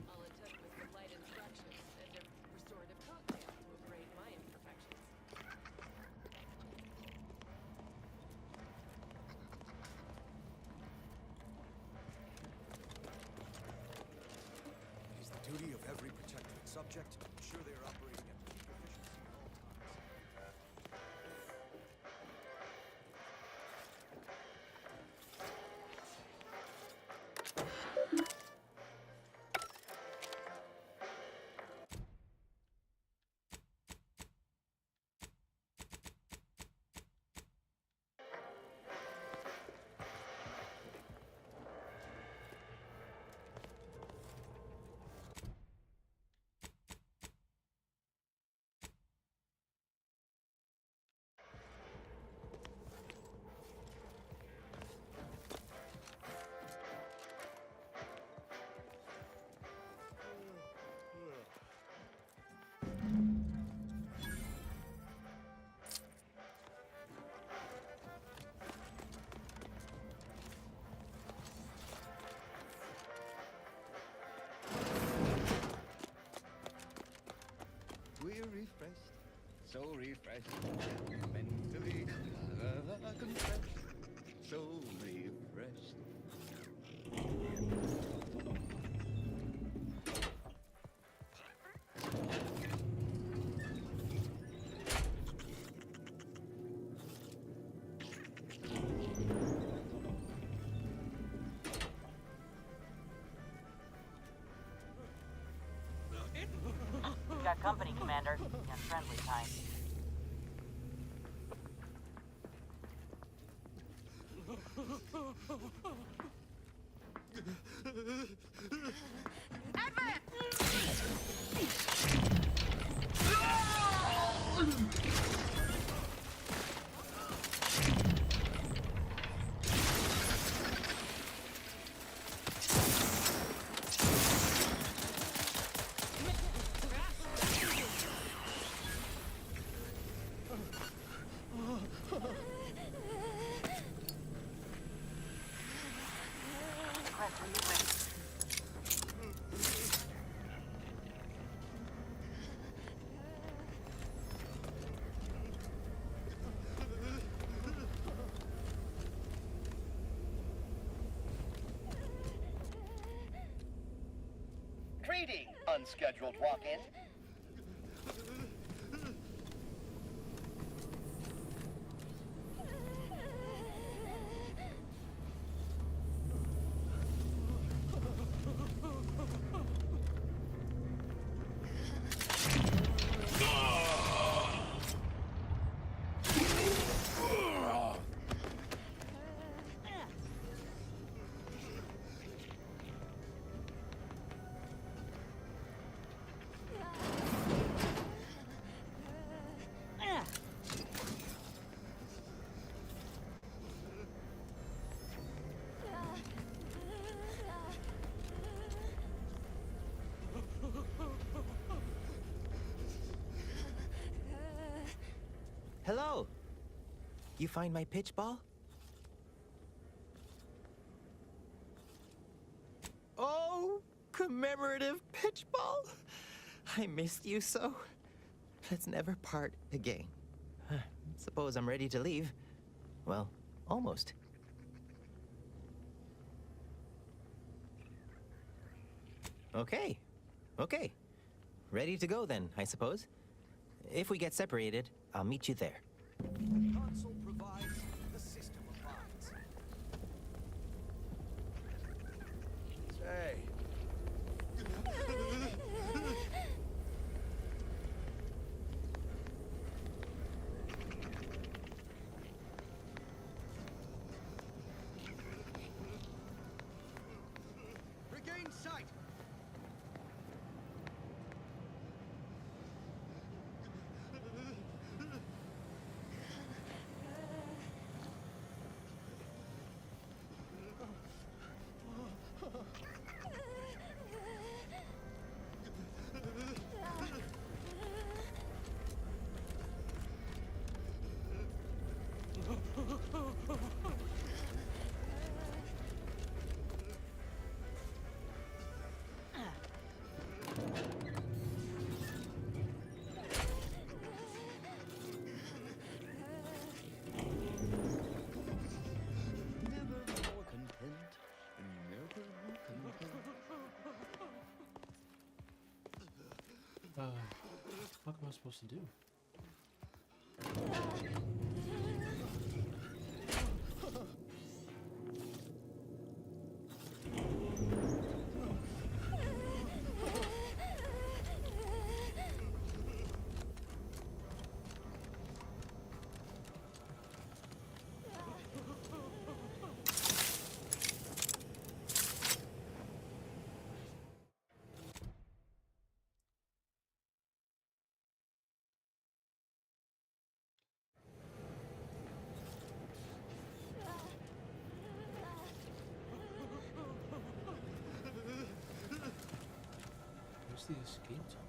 All it took was some light instructions and a restorative cocktail to abrade my imperfections. It is the duty of every protectorate subject to ensure they are operating at peak efficiency at all times. so refreshed. Mentally, confess, so refreshed. We've got company, Commander. The unfriendly kind. Greeting, unscheduled walk-in. Hello. You find my pitch ball? Oh, commemorative pitch ball. I missed you so. Let's never part again. Suppose I'm ready to leave. Well, almost. Okay. Okay. Ready to go then, I suppose. If we get separated, I'll meet you there. The console provides, the system abides. Say. Regain sight. What am I supposed to do? Where's the escape tunnel?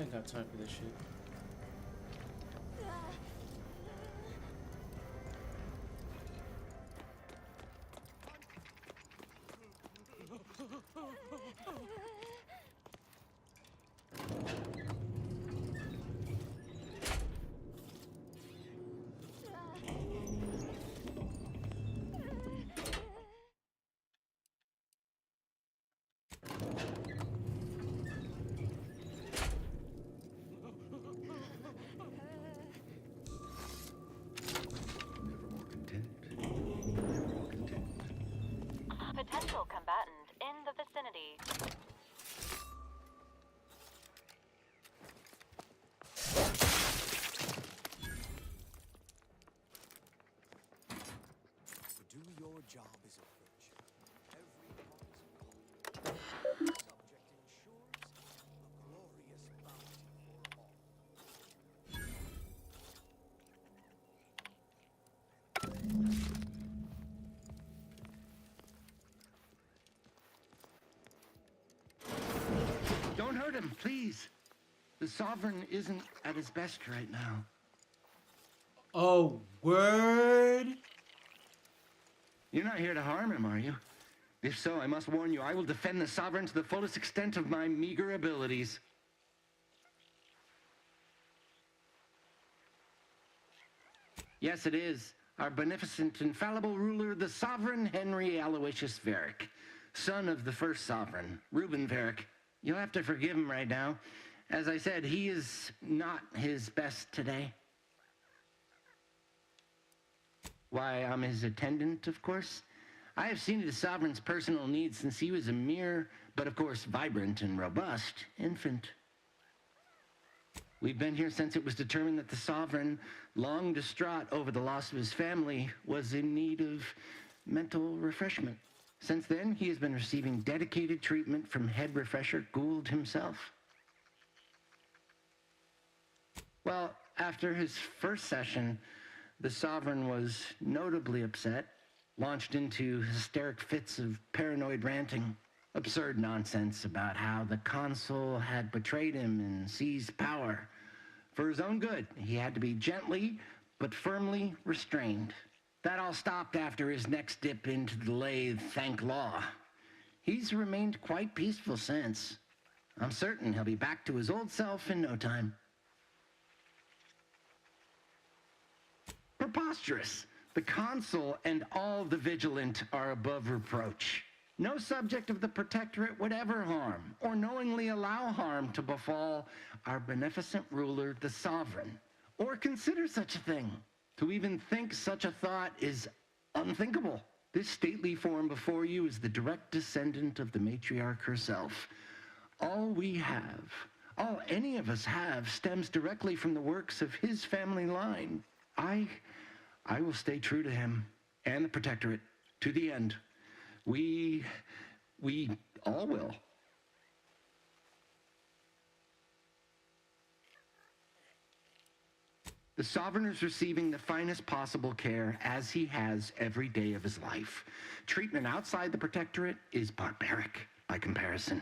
ain't got time for this shit. Potential combatant in the vicinity. To do your job is a virtue. Every part is a subject ensures a glorious bounty for all. Don't hurt him, please. The Sovereign isn't at his best right now. Oh, word? You're not here to harm him, are you? If so, I must warn you, I will defend the Sovereign to the fullest extent of my meager abilities. Yes, it is. Our beneficent, infallible ruler, the Sovereign Henry Aloysius Varric, son of the first Sovereign, Reuben Varric. You'll have to forgive him right now. As I said, he is not his best today. Why, I'm his attendant, of course. I have seen to the Sovereign's personal needs since he was a mere, but of course vibrant and robust, infant. We've been here since it was determined that the Sovereign, long distraught over the loss of his family, was in need of mental refreshment. Since then, he has been receiving dedicated treatment from head refresher Gould himself. Well, after his first session, the Sovereign was notably upset, launched into hysteric fits of paranoid ranting, absurd nonsense about how the Consul had betrayed him and seized power. For his own good, he had to be gently but firmly restrained. That all stopped after his next dip into the lathe, thank law. He's remained quite peaceful since. I'm certain he'll be back to his old self in no time. Preposterous. The Consul and all the Vigilant are above reproach. No subject of the Protectorate would ever harm, or knowingly allow harm to befall our beneficent ruler, the Sovereign, or consider such a thing. To even think such a thought is unthinkable. This stately form before you is the direct descendant of the matriarch herself. All we have, all any of us have, stems directly from the works of his family line. I will stay true to him and the Protectorate to the end. We all will. The Sovereign is receiving the finest possible care, as he has every day of his life. Treatment outside the Protectorate is barbaric by comparison.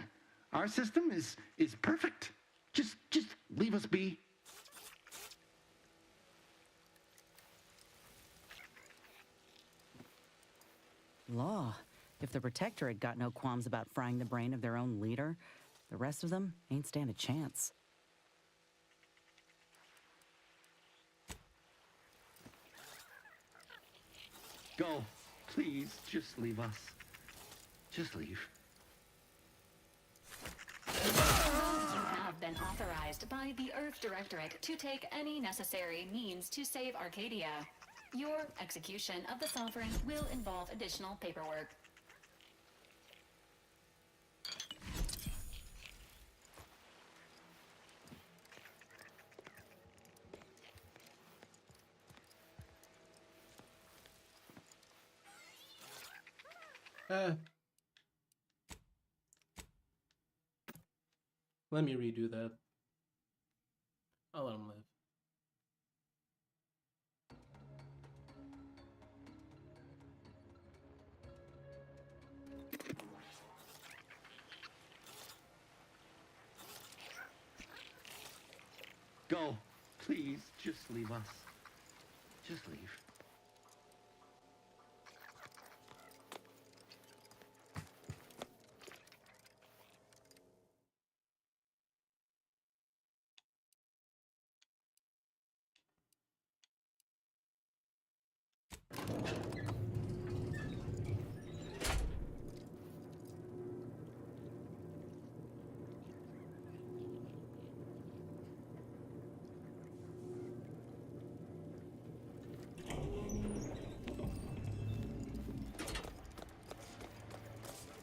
Our system is perfect. Just leave us be. Law. If the Protectorate got no qualms about frying the brain of their own leader, the rest of them ain't stand a chance. Go. Please, just leave us. Just leave. You have been authorized by the Earth Directorate to take any necessary means to save Arcadia. Your execution of the Sovereign will involve additional paperwork. Let me redo that. I'll let him live. Go. Please, just leave us. Just leave.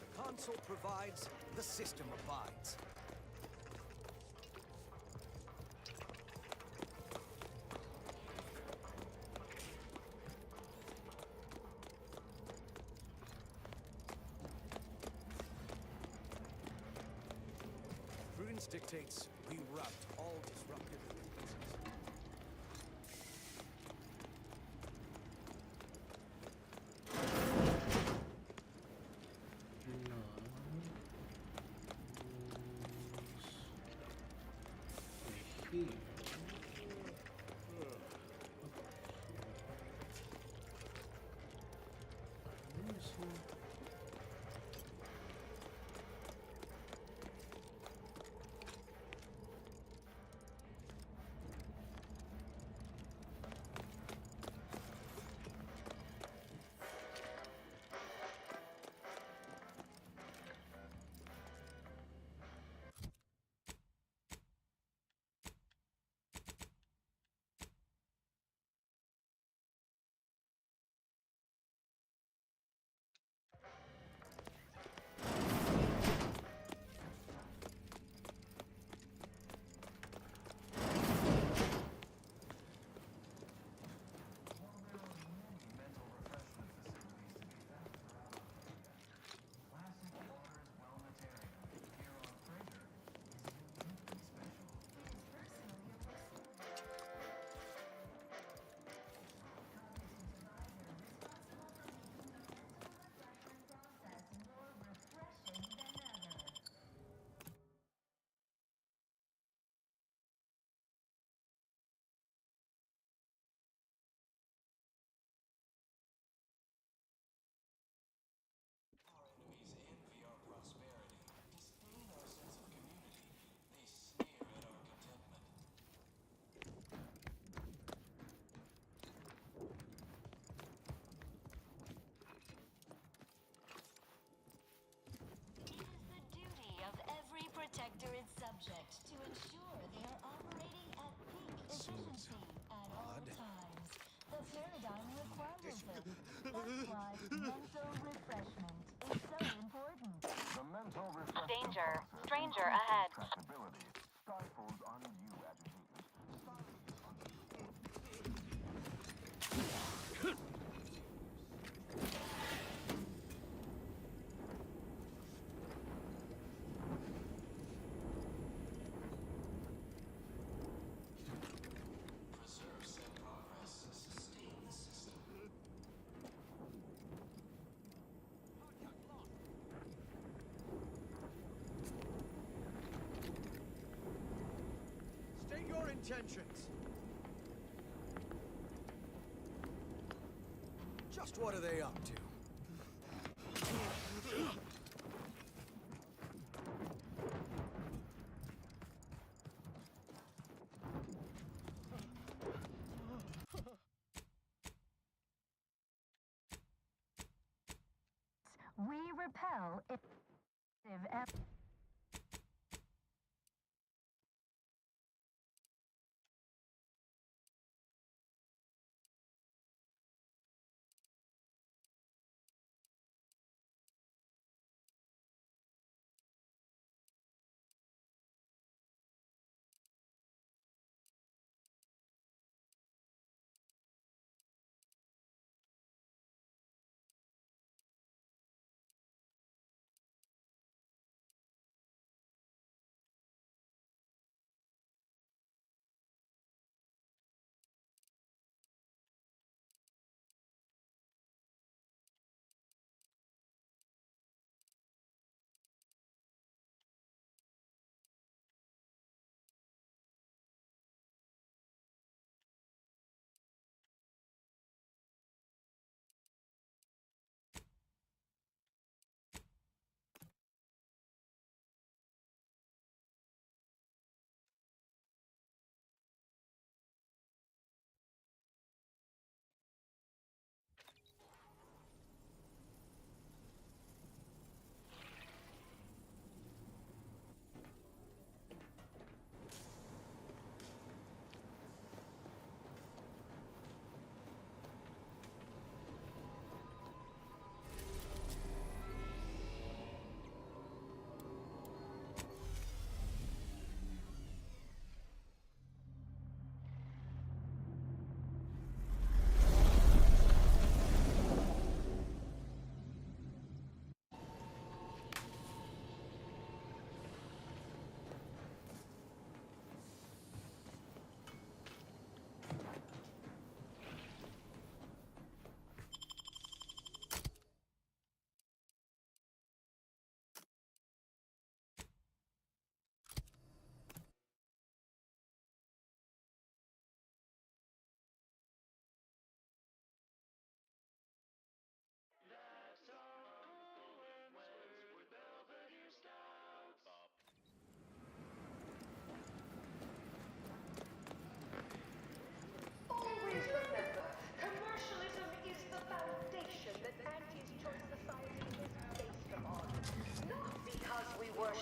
The console provides, the system abides. Prudence dictates we rout all disruptive influences. Protector its subject to ensure they are operating at peak efficiency at all times. The paradigm requires it. That's why mental refreshment is so important. The mental refreshment Danger. process Stranger increases ahead. Tractability, stifles undue agitation, stymies Preserve said progress. Sustain the system. State your intentions. Just what are they up to? We repel if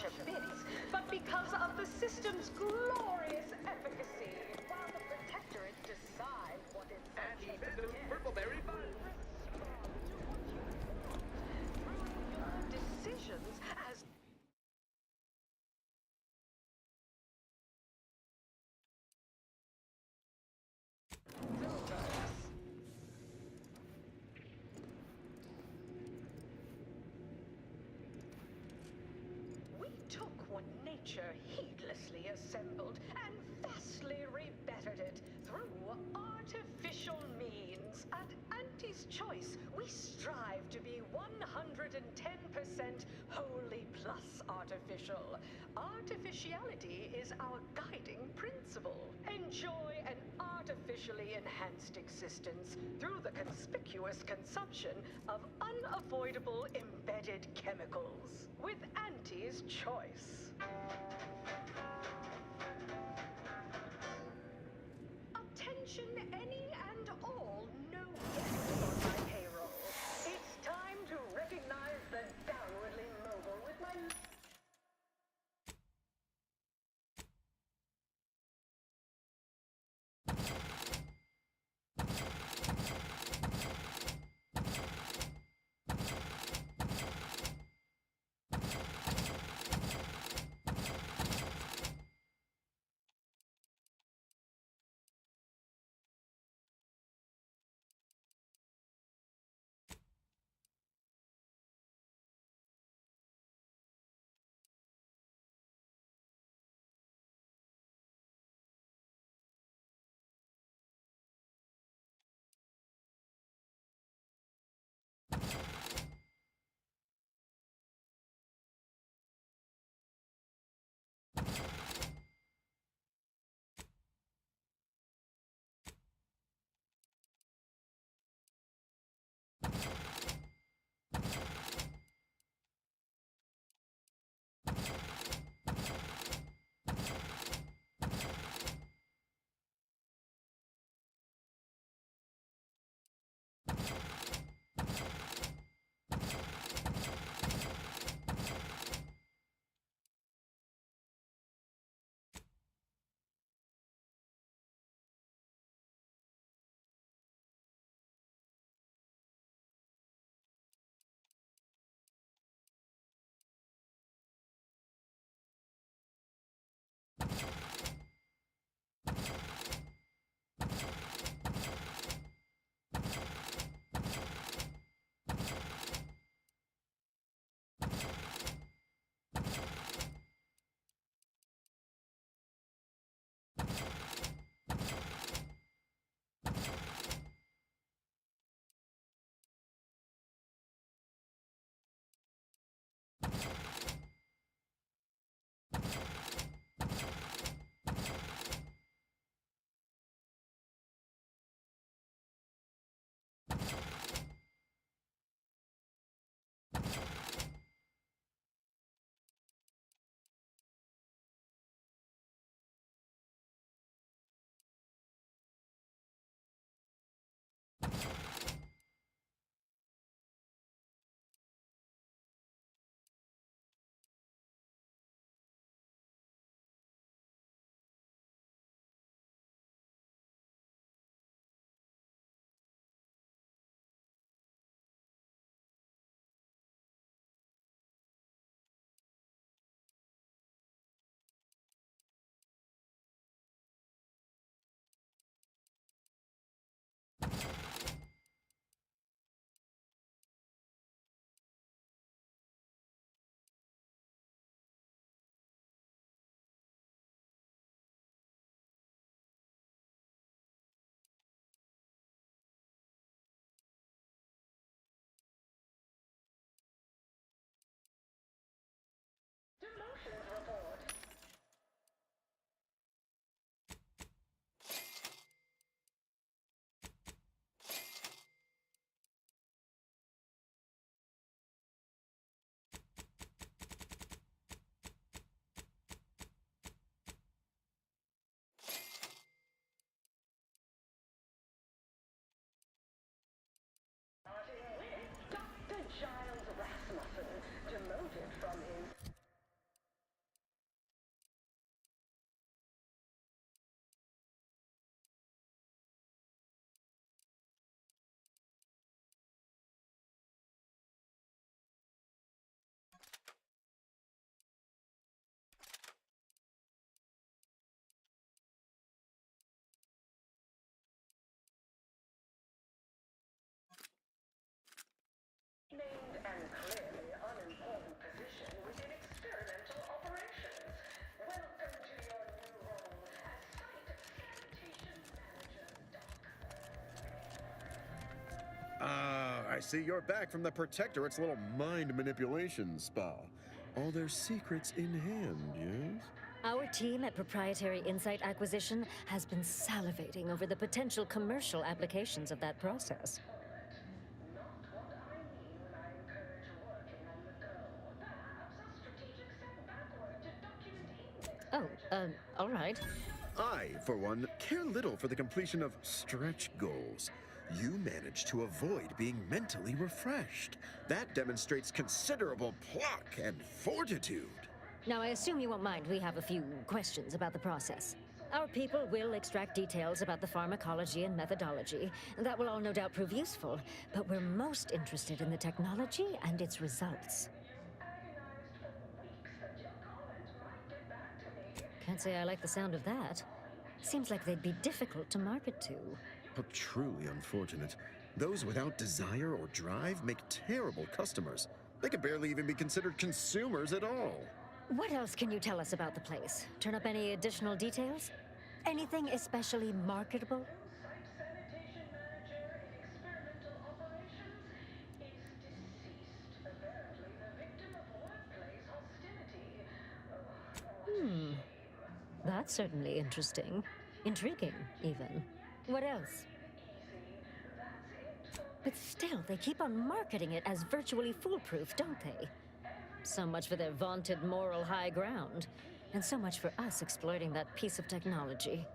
bunch of bits, but because of the system's glorious efficacy. While the Protectorate decides what its subjects get, Purpleberry bun. your decisions as we took what nature heedlessly assembled and vastly rebettered it through artificial means. At Auntie's Choice, we strive to be 110% wholly plus artificial. Artificiality is our guiding principle. Enjoy an artificially enhanced existence through the conspicuous consumption of unavoidable embedded chemicals. With Auntie's Choice. Attention any and all no guests on my payroll. It's time to recognize the downwardly mobile with my... I see you're back from the Protectorate's little mind manipulation spa. All their secrets in hand, yes? Our team at Proprietary Insight Acquisition has been salivating over the potential commercial applications of that process. Oh, all right. I, for one, care little for the completion of stretch goals. You managed to avoid being mentally refreshed. That demonstrates considerable pluck and fortitude. Now, I assume you won't mind we have a few questions about the process. Our people will extract details about the pharmacology and methodology. That will all no doubt prove useful, but we're most interested in the technology and its results. Can't say I like the sound of that. Seems like they'd be difficult to market to. How truly unfortunate. Those without desire or drive make terrible customers. They could barely even be considered consumers at all. What else can you tell us about the place? Turn up any additional details? Anything especially marketable? That's certainly interesting. Intriguing, even. What else? But still, they keep on marketing it as virtually foolproof, don't they? So much for their vaunted moral high ground, and so much for us exploiting that piece of technology.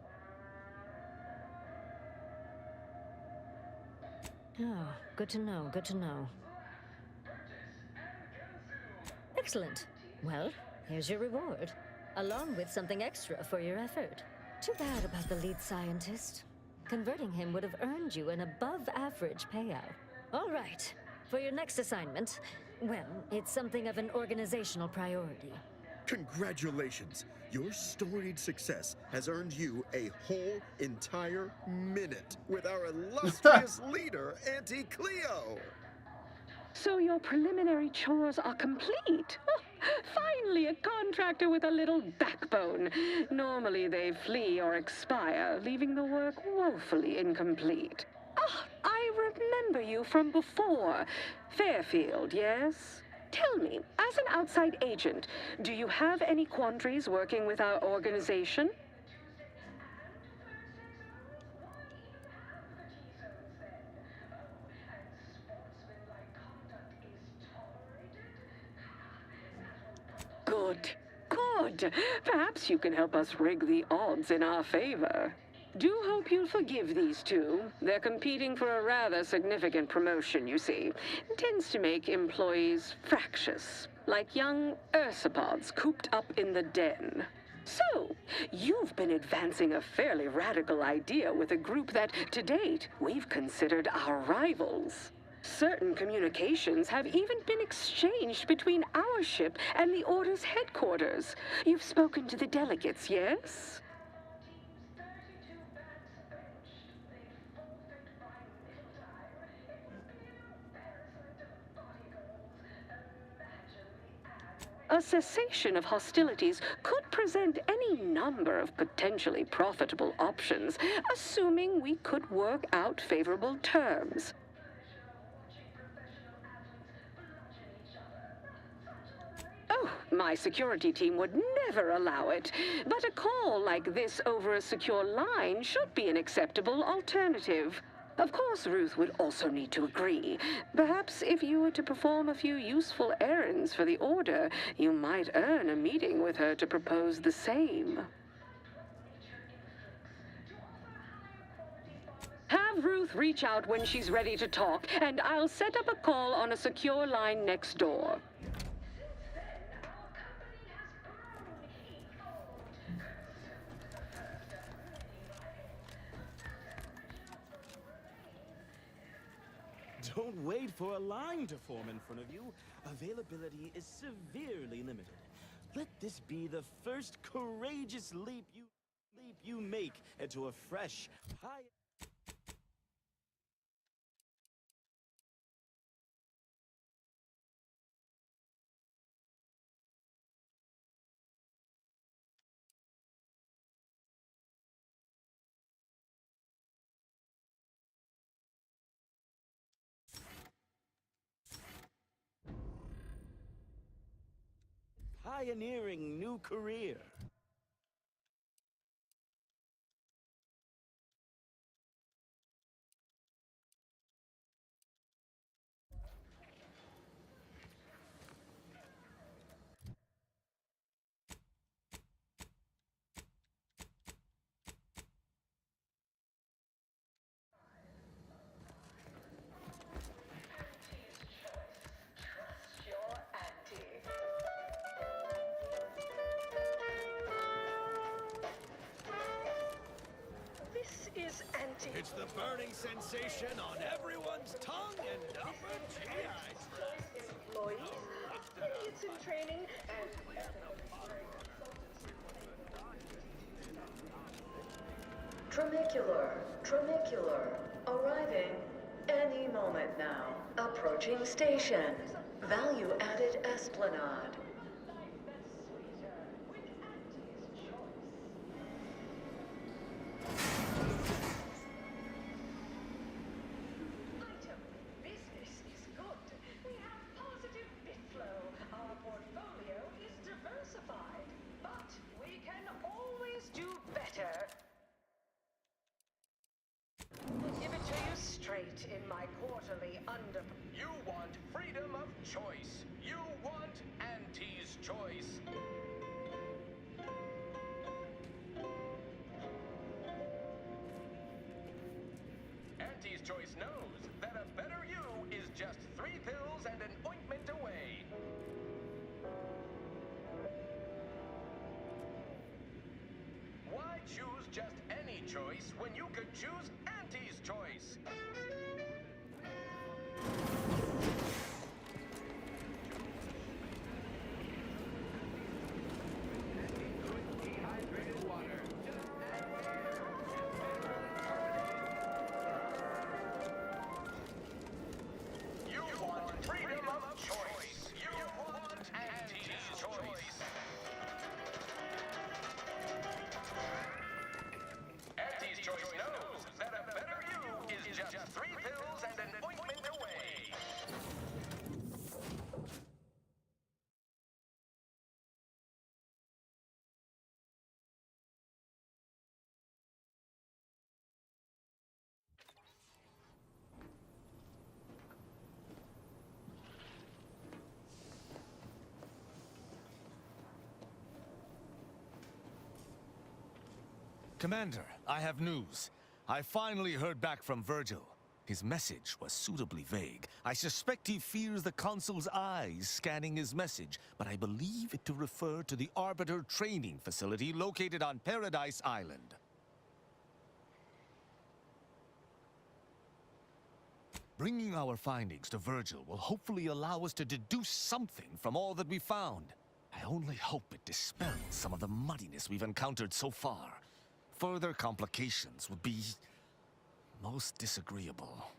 Oh, good to know, good to know. Excellent. Well, here's your reward, along with something extra for your effort. Too bad about the lead scientist. Converting him would have earned you an above-average payout. All right, for your next assignment, well, it's something of an organizational priority. Congratulations! Your storied success has earned you a whole entire minute with our illustrious leader, Auntie Cleo! So your preliminary chores are complete? Oh, finally, a contractor with a little backbone. Normally they flee or expire, leaving the work woefully incomplete. Ah, I remember you from before. Fairfield, yes? Tell me, as an outside agent, do you have any quandaries working with our organization? Good, good. Perhaps you can help us rig the odds in our favor. Do hope you'll forgive these two. They're competing for a rather significant promotion, you see. It tends to make employees fractious, like young ursopods cooped up in the den. So, you've been advancing a fairly radical idea with a group that, to date, we've considered our rivals. Certain communications have even been exchanged between our ship and the Order's headquarters. You've spoken to the delegates, yes? A cessation of hostilities could present any number of potentially profitable options, assuming we could work out favorable terms. Oh, my security team would never allow it, but a call like this over a secure line should be an acceptable alternative. Of course, Ruth would also need to agree. Perhaps if you were to perform a few useful errands for the Order, you might earn a meeting with her to propose the same. Have Ruth reach out when she's ready to talk, and I'll set up a call on a secure line next door. Don't wait for a line to form in front of you. Availability is severely limited. Let this be the first courageous leap you make into a fresh pie. pioneering new career. Your auntie. This is Auntie. It's the burning sensation on everyone's tongue and upper GI. Employees, idiots in training, and Tramicular, arriving any moment now. Approaching station. Value added Esplanade. item. Business is good. We have positive bit flow. Our portfolio is diversified. But we can always do better. We'll give it to you straight in my quarterly under... You want freedom of choice. You want Auntie's choice. Auntie's choice knows that a better you is just 3 pills and an ointment away. Why choose just any choice when you could choose Auntie's choice? You want freedom of choice. You want Auntie's choice. Auntie's choice knows that a better you is just 3 pills and an ointment away. Commander, I have news. I finally heard back from Virgil. His message was suitably vague. I suspect he fears the Consul's eyes scanning his message, but I believe it to refer to the Arbiter training facility located on Paradise Island. Bringing our findings to Virgil will hopefully allow us to deduce something from all that we found. I only hope it dispels some of the muddiness we've encountered so far. Further complications would be most disagreeable.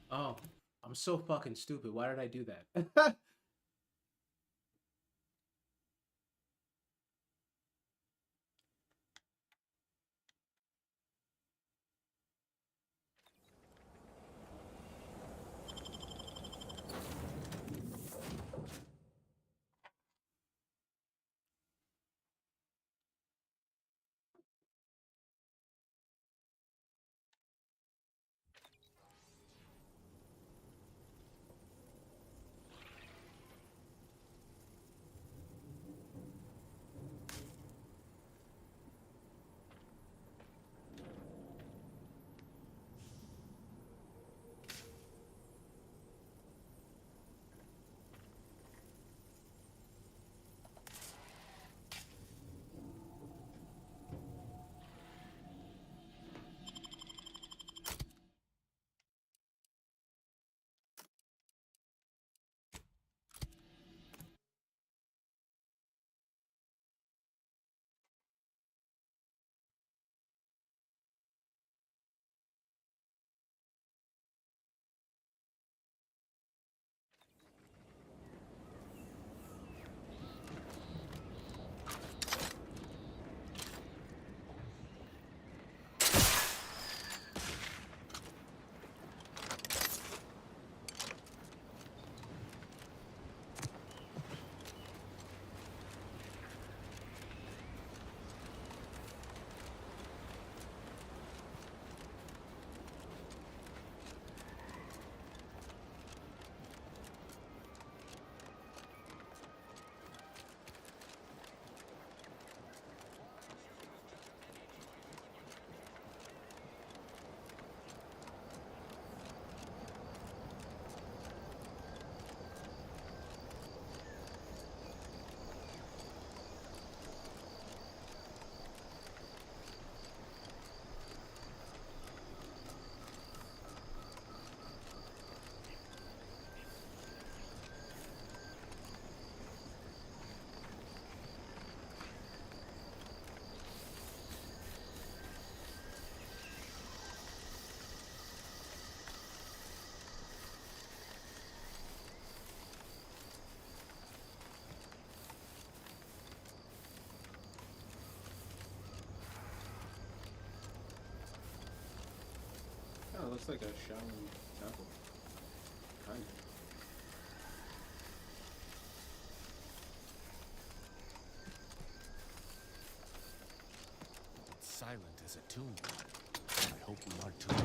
Oh, I'm so fucking stupid. Why did I do that? looks like a Shaolin temple. Kind of. Silent as a tomb. I hope we aren't too late.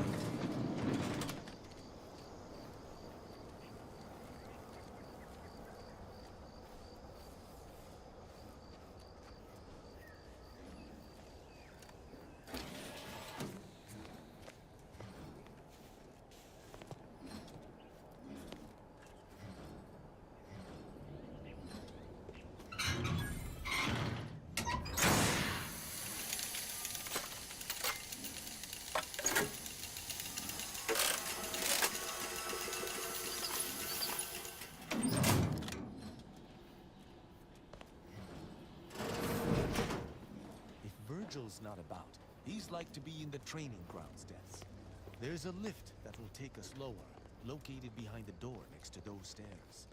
Virgil's not about. He's like to be in the training grounds, Deaths. There's a lift that will take us lower, located behind the door next to those stairs.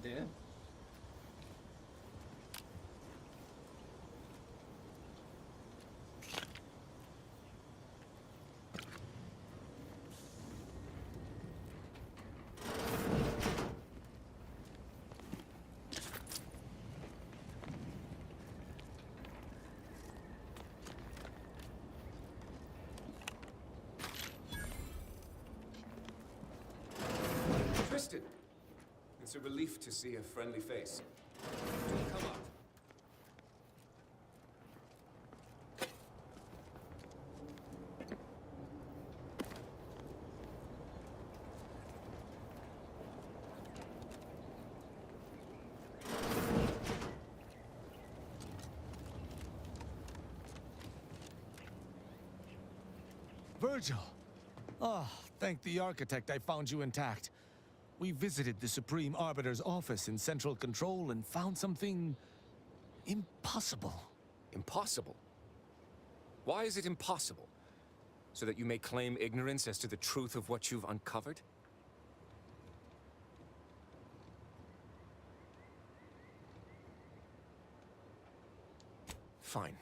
Yeah. Tristan! It's a relief to see a friendly face. Do come up. Virgil! Ah, thank the architect I found you intact. We visited the Supreme Arbiter's office in Central Control and found something impossible. Impossible? Why is it impossible? So that you may claim ignorance as to the truth of what you've uncovered? Fine.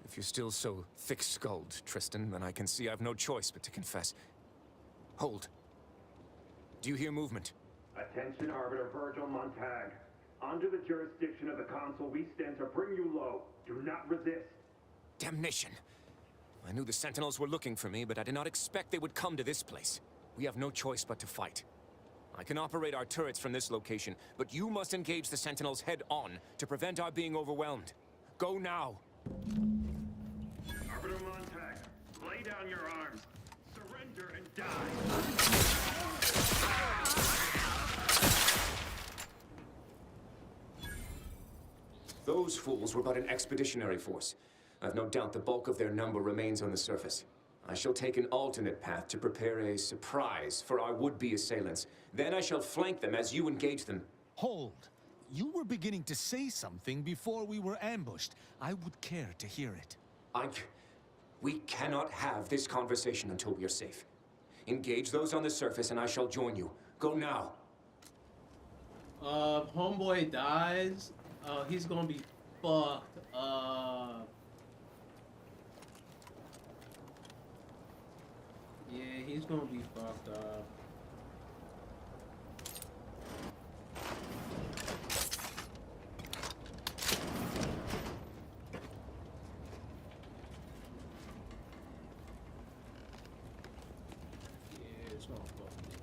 If you're still so thick-skulled, Tristan, then I can see I've no choice but to confess. Hold. Do you hear movement? Attention, Arbiter Virgil Montag. Under the jurisdiction of the Council, we stand to bring you low. Do not resist. Damnation! I knew the Sentinels were looking for me, but I did not expect they would come to this place. We have no choice but to fight. I can operate our turrets from this location, but you must engage the Sentinels head-on to prevent our being overwhelmed. Go now! Arbiter Montag, lay down your arms. Surrender and die. Those fools were but an expeditionary force. I've no doubt the bulk of their number remains on the surface. I shall take an alternate path to prepare a surprise for our would-be assailants. Then I shall flank them as you engage them. Hold. You were beginning to say something before we were ambushed. I would care to hear it. We cannot have this conversation until we are safe. Engage those on the surface and I shall join you. Go now. Homeboy dies. He's gonna be fucked up. Yeah, he's gonna be fucked up. Yeah, it's gonna fuck me.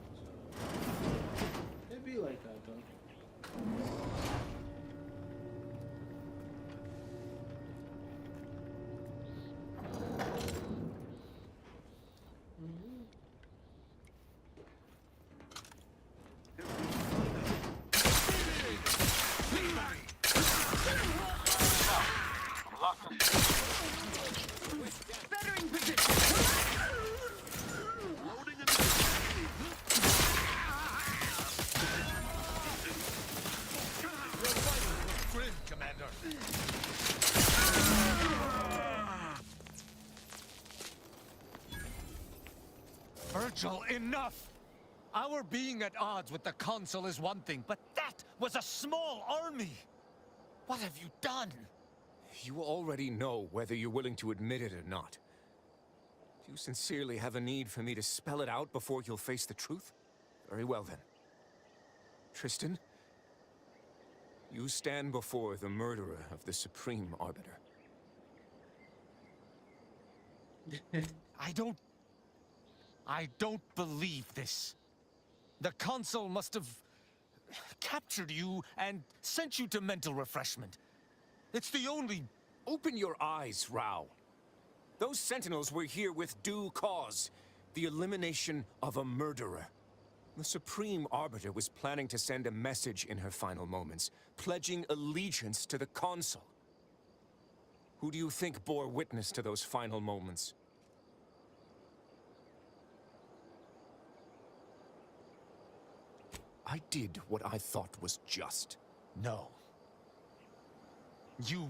It be like that though. Virgil, enough! Our being at odds with the Consul is one thing, but that was a small army! What have you done? You already know whether you're willing to admit it or not. Do you sincerely have a need for me to spell it out before you'll face the truth? Very well then. Tristan, you stand before the murderer of the Supreme Arbiter. I don't believe this. The Consul must have captured you and sent you to mental refreshment. It's the only... Open your eyes, Rao. Those Sentinels were here with due cause. The elimination of a murderer. The Supreme Arbiter was planning to send a message in her final moments, pledging allegiance to the Consul. Who do you think bore witness to those final moments? I did what I thought was just. No. You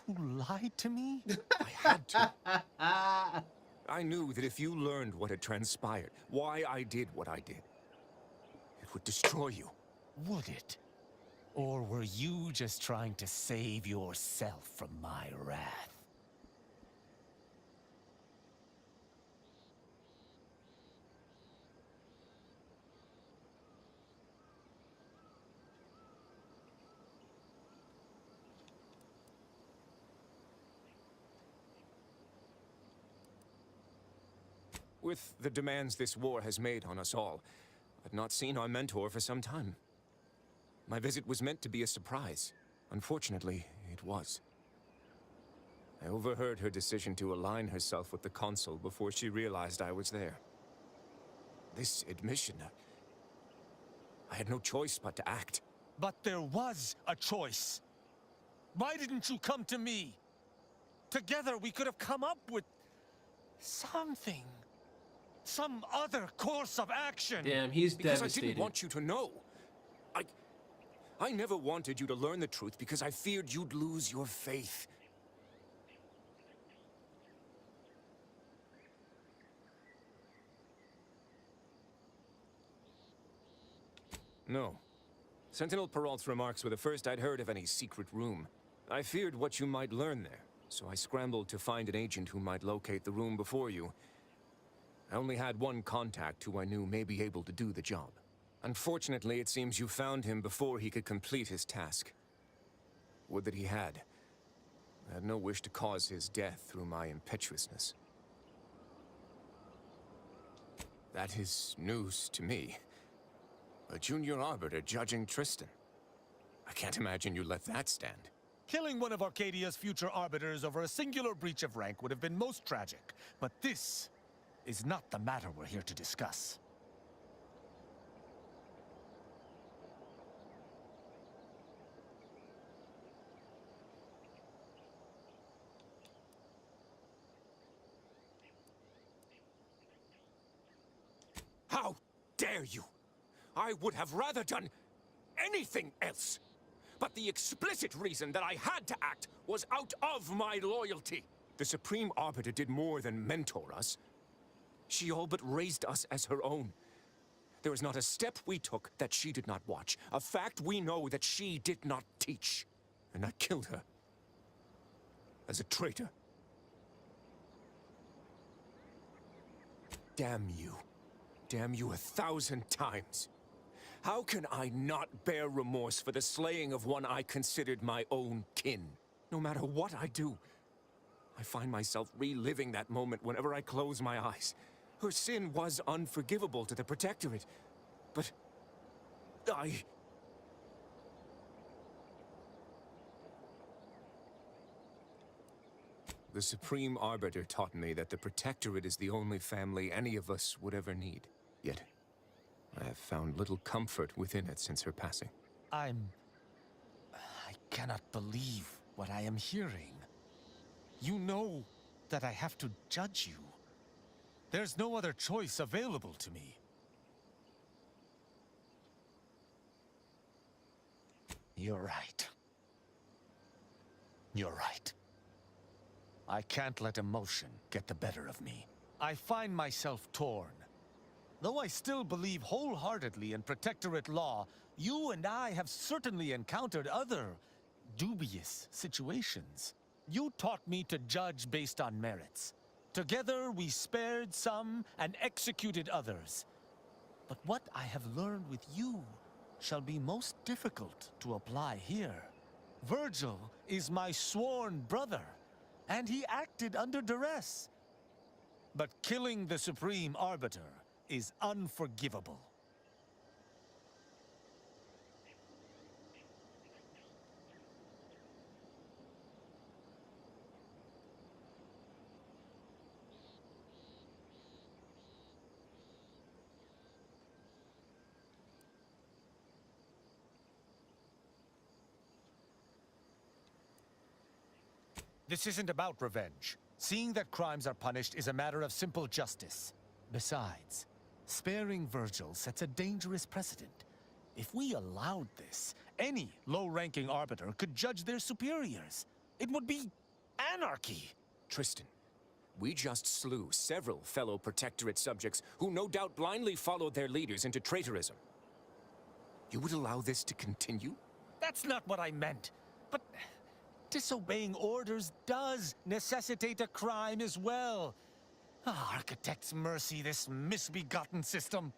lied to me? I had to. I knew that if you learned what had transpired, why I did what I did, it would destroy you. Would it? Or were you just trying to save yourself from my wrath? With the demands this war has made on us all, I'd not seen our mentor for some time. My visit was meant to be a surprise. Unfortunately, it was. I overheard her decision to align herself with the Consul before she realized I was there. This admission, I had no choice but to act. But there was a choice. Why didn't you come to me? Together we could have come up with something. Some other course of action. Damn, he's because devastated. I didn't want you to know. I never wanted you to learn the truth because I feared you'd lose your faith. No. Sentinel Peralt's remarks were the first I'd heard of any secret room. I feared what you might learn there, so I scrambled to find an agent who might locate the room before you. I only had one contact who I knew may be able to do the job. Unfortunately, it seems you found him before he could complete his task. Would that he had. I had no wish to cause his death through my impetuousness. That is news to me. A junior arbiter judging Tristan. I can't imagine you let that stand. Killing one of Arcadia's future arbiters over a singular breach of rank would have been most tragic, but this is not the matter we're here to discuss. dare you? I would have rather done anything else. But the explicit reason that I had to act was out of my loyalty. The Supreme Arbiter did more than mentor us. She all but raised us as her own. There is not a step we took that she did not watch. A fact we know that she did not teach. And I killed her. As a traitor. Damn you. Damn you 1,000 times. How can I not bear remorse for the slaying of one I considered my own kin? No matter what I do, I find myself reliving that moment whenever I close my eyes. Her sin was unforgivable to the Protectorate, but The Supreme Arbiter taught me that the Protectorate is the only family any of us would ever need. Yet, I have found little comfort within it since her passing. I cannot believe what I am hearing. You know that I have to judge you. There's no other choice available to me. You're right. You're right. I can't let emotion get the better of me. I find myself torn. Though I still believe wholeheartedly in Protectorate law, you and I have certainly encountered other dubious situations. You taught me to judge based on merits. Together we spared some and executed others. But what I have learned with you shall be most difficult to apply here. Virgil is my sworn brother, and he acted under duress. But killing the Supreme Arbiter is unforgivable. This isn't about revenge. Seeing that crimes are punished is a matter of simple justice. Besides, sparing Virgil sets a dangerous precedent. If we allowed this, any low-ranking arbiter could judge their superiors. It would be anarchy. Tristan, we just slew several fellow Protectorate subjects who no doubt blindly followed their leaders into traitorism. You would allow this to continue? That's not what I meant. But disobeying orders does necessitate a crime as well. Architect's mercy, this misbegotten system.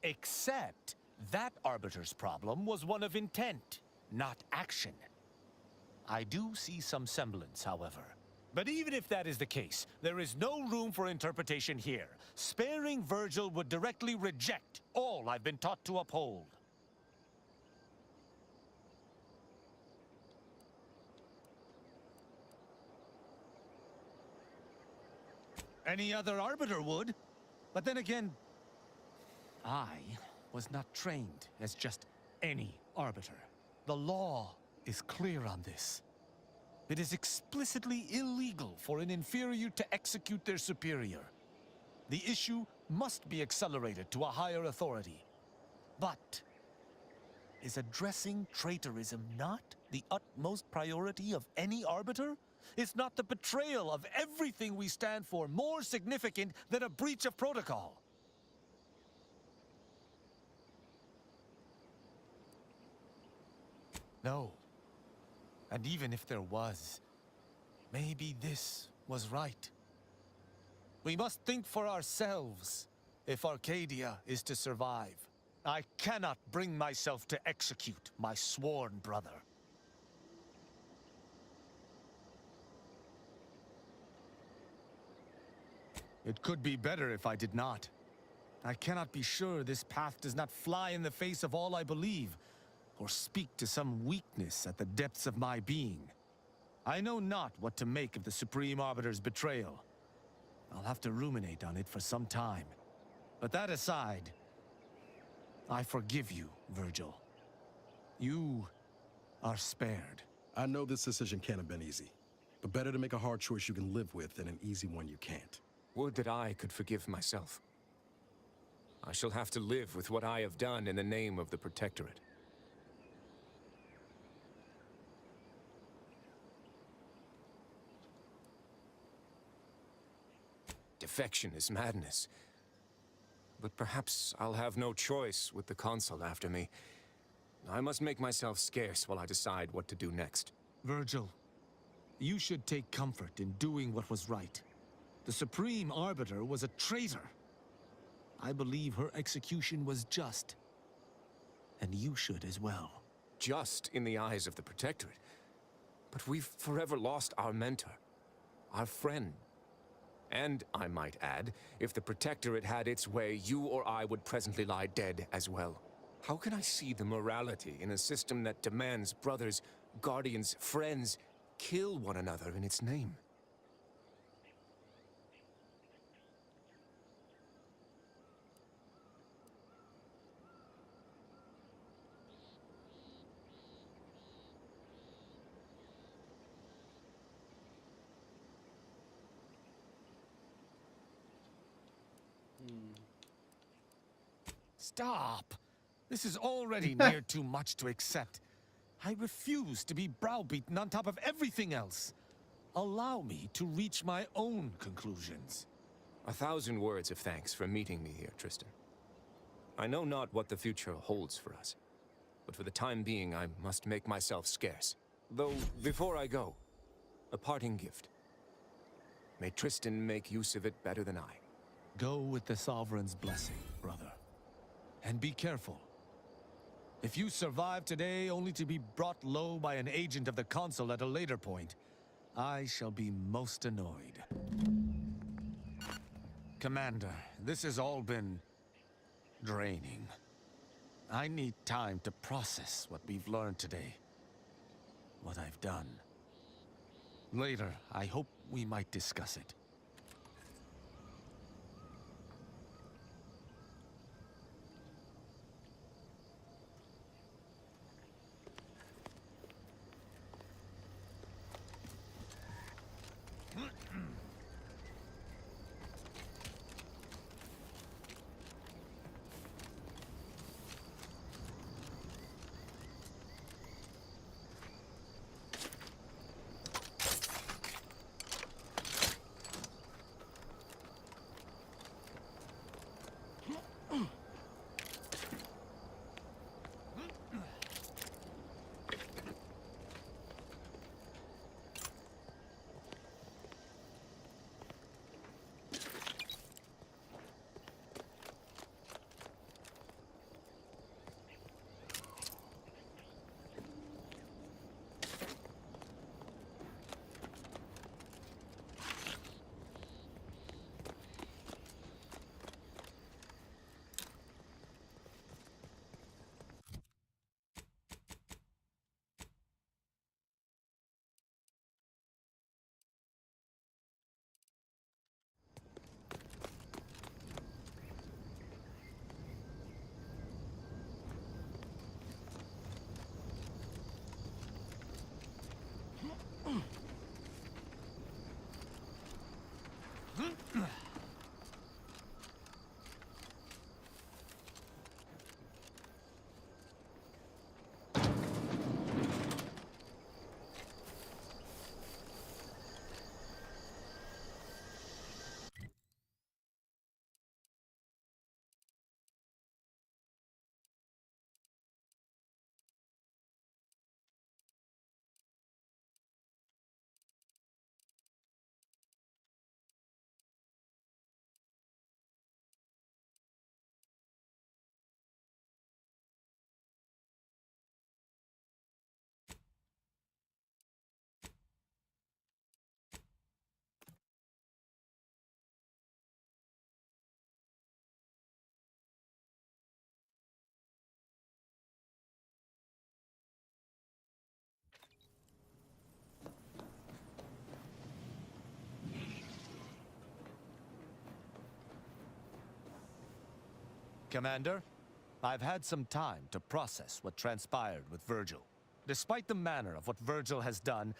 Except that Arbiter's problem was one of intent, not action. I do see some semblance, however. But even if that is the case, there is no room for interpretation here. Sparing Virgil would directly reject all I've been taught to uphold. Any other Arbiter would. But then again, I was not trained as just any Arbiter. The law is clear on this. It is explicitly illegal for an inferior to execute their superior. The issue must be accelerated to a higher authority. But is addressing traitorism not the utmost priority of any Arbiter? Is not the betrayal of everything we stand for more significant than a breach of protocol? No. And even if there was, maybe this was right. We must think for ourselves if Arcadia is to survive. I cannot bring myself to execute my sworn brother. It could be better if I did not. I cannot be sure this path does not fly in the face of all I believe, or speak to some weakness at the depths of my being. I know not what to make of the Supreme Arbiter's betrayal. I'll have to ruminate on it for some time. But that aside, I forgive you, Virgil. You are spared. I know this decision can't have been easy, but better to make a hard choice you can live with than an easy one you can't. Would that I could forgive myself. I shall have to live with what I have done in the name of the Protectorate. Defection is madness. But perhaps I'll have no choice with the Consul after me. I must make myself scarce while I decide what to do next. Virgil, you should take comfort in doing what was right. The Supreme Arbiter was a traitor. I believe her execution was just. And you should as well. Just in the eyes of the Protectorate. But we've forever lost our mentor, our friend. And, I might add, if the Protectorate had its way, you or I would presently lie dead as well. How can I see the morality in a system that demands brothers, guardians, friends kill one another in its name? Stop! This is already near too much to accept. I refuse to be browbeaten on top of everything else. Allow me to reach my own conclusions. 1,000 words of thanks for meeting me here, Tristan. I know not what the future holds for us, but for the time being I must make myself scarce. Though, before I go, a parting gift. May Tristan make use of it better than I. Go with the Sovereign's blessing, brother. And be careful. If you survive today only to be brought low by an agent of the Consul at a later point, I shall be most annoyed. Commander, this has all been draining. I need time to process what we've learned today. What I've done. Later, I hope we might discuss it. Commander, I've had some time to process what transpired with Virgil. Despite the manner of what Virgil has done,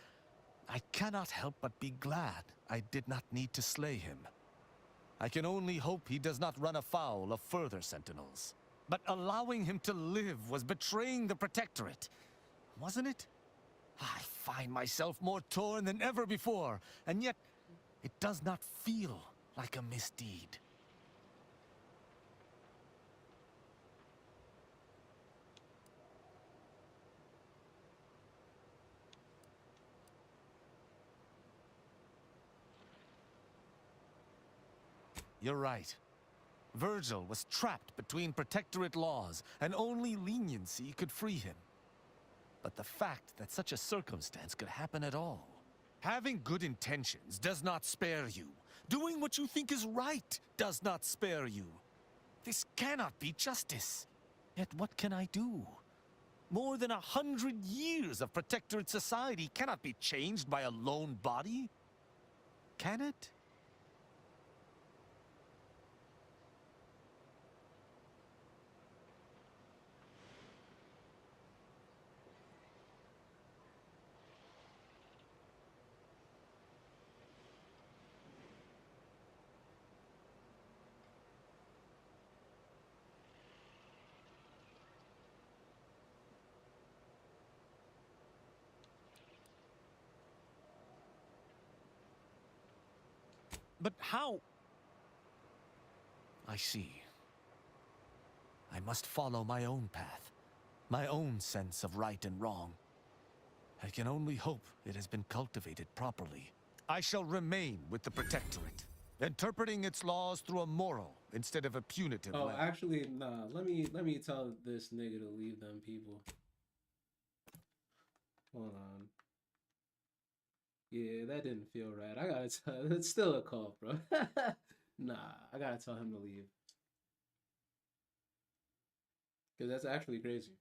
I cannot help but be glad I did not need to slay him. I can only hope he does not run afoul of further Sentinels. But allowing him to live was betraying the Protectorate, wasn't it? I find myself more torn than ever before, and yet it does not feel like a misdeed. You're right. Virgil was trapped between Protectorate laws, and only leniency could free him. But the fact that such a circumstance could happen at all. Having good intentions does not spare you. Doing what you think is right does not spare you. This cannot be justice. Yet what can I do? More than 100 years of Protectorate society cannot be changed by a lone body. Can it? But how? I see. I must follow my own path, my own sense of right and wrong. I can only hope it has been cultivated properly. I shall remain with the Protectorate, interpreting its laws through a moral instead of a punitive Oh, lens. actually, nah. Let me tell this nigga to leave them people. Hold on. Yeah, that didn't feel right. I gotta tell. It's still a cough, bro. Nah, I gotta tell him to leave. Cause that's actually crazy.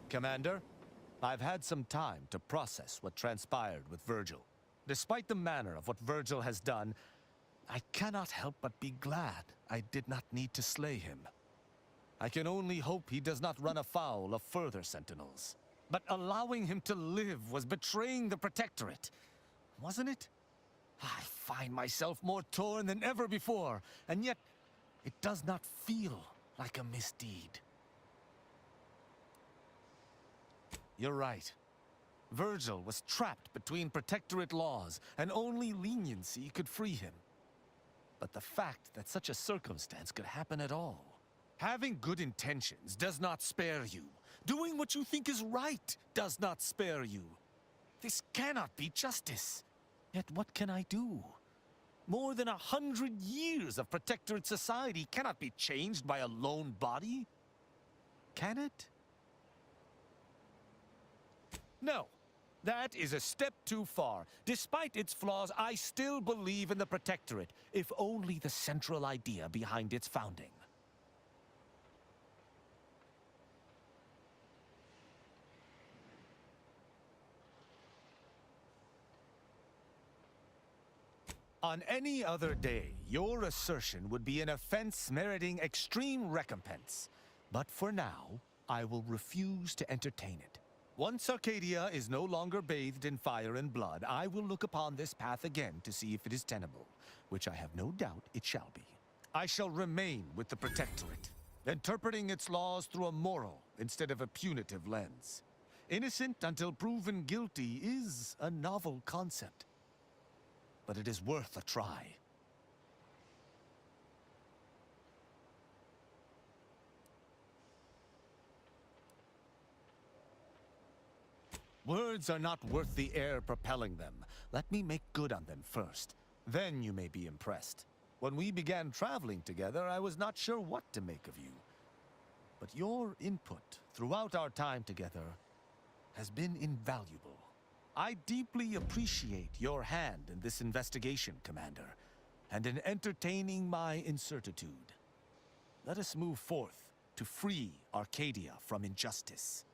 Commander, I've had some time to process what transpired with Virgil. Despite the manner of what Virgil has done, I cannot help but be glad I did not need to slay him. I can only hope he does not run afoul of further Sentinels. But allowing him to live was betraying the Protectorate, wasn't it? I find myself more torn than ever before, and yet it does not feel like a misdeed. You're right. Virgil was trapped between Protectorate laws, and only leniency could free him. But the fact that such a circumstance could happen at all. Having good intentions does not spare you. Doing what you think is right does not spare you. This cannot be justice. Yet what can I do? More than 100 years of Protectorate society cannot be changed by a lone body. Can it? No. That is a step too far. Despite its flaws, I still believe in the Protectorate, if only the central idea behind its founding. On any other day, your assertion would be an offense meriting extreme recompense. But for now, I will refuse to entertain it. Once Arcadia is no longer bathed in fire and blood, I will look upon this path again to see if it is tenable, which I have no doubt it shall be. I shall remain with the Protectorate, interpreting its laws through a moral instead of a punitive lens. Innocent until proven guilty is a novel concept, but it is worth a try. Words are not worth the air propelling them. Let me make good on them first. Then you may be impressed. When we began traveling together, I was not sure what to make of you. But your input throughout our time together has been invaluable. I deeply appreciate your hand in this investigation, Commander, and in entertaining my incertitude. Let us move forth to free Arcadia from injustice.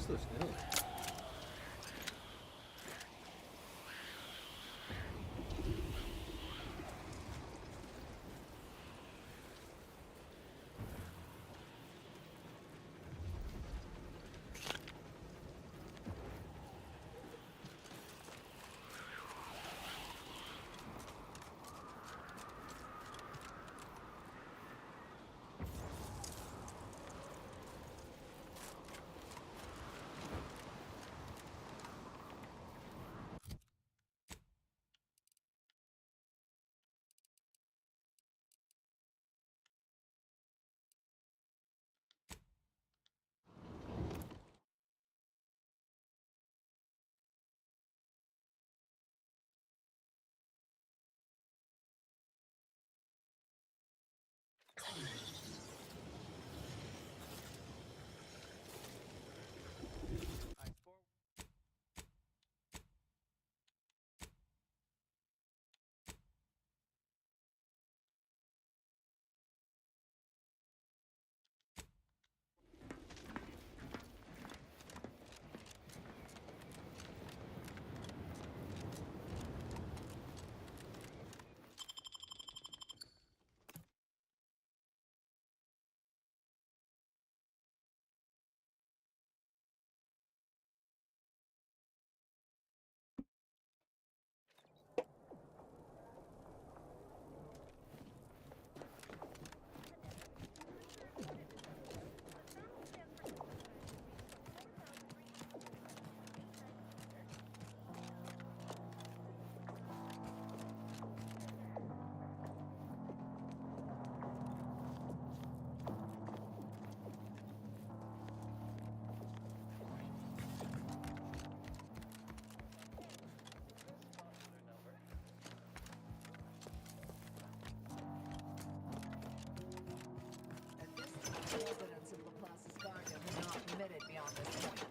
looks ill. Residents of Laplace's Garden are not permitted beyond this point.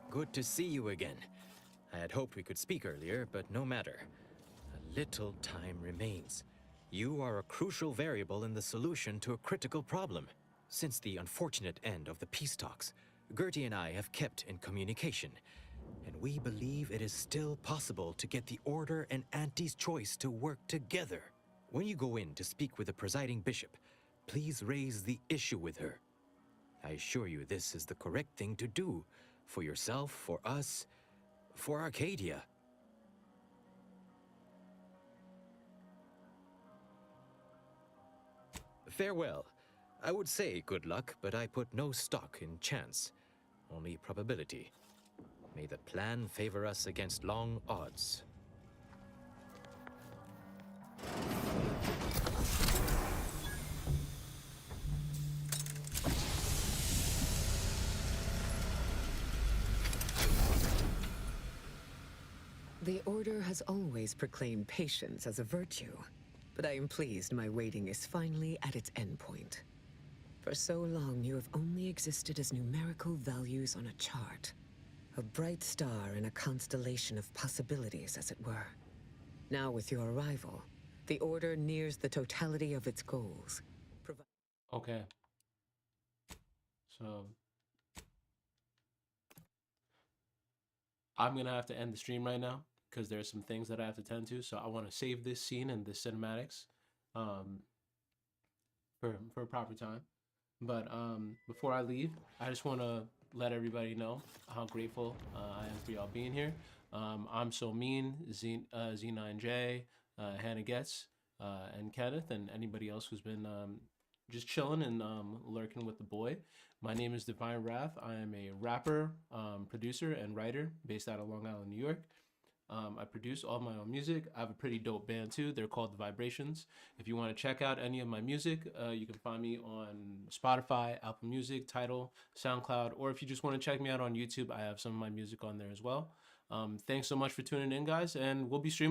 Good to see you again. I had hoped we could speak earlier, but no matter. A little time remains. You are a crucial variable in the solution to a critical problem. Since the unfortunate end of the peace talks, Gertie and I have kept in communication, and we believe it is still possible to get the Order and Auntie's Choice to work together. When you go in to speak with the presiding bishop, please raise the issue with her. I assure you this is the correct thing to do. For yourself, for us, for Arcadia. Farewell. I would say good luck, but I put no stock in chance, only probability. May the plan favor us against long odds. The Order has always proclaimed patience as a virtue, but I am pleased my waiting is finally at its endpoint. For so long, you have only existed as numerical values on a chart. A bright star in a constellation of possibilities, as it were. Now, with your arrival, the Order nears the totality of its goals. Okay. So I'm gonna have to end the stream right now because there's some things that I have to tend to. So I want to save this scene and the cinematics for a proper time. But before I leave, I just want to let everybody know how grateful I am for y'all being here. I'm So Mean, Z9J, Hannah Getz, and Kenneth, and anybody else who's been just chilling and lurking with the boy. My name is Divine Wrath. I am a rapper, producer, and writer based out of Long Island, New York. I produce all my own music. I have a pretty dope band too. They're called The Vibrations. If you want to check out any of my music, you can find me on Spotify, Apple Music, Tidal, SoundCloud, or if you just want to check me out on YouTube, I have some of my music on there as well. Thanks so much for tuning in, guys, and we'll be streaming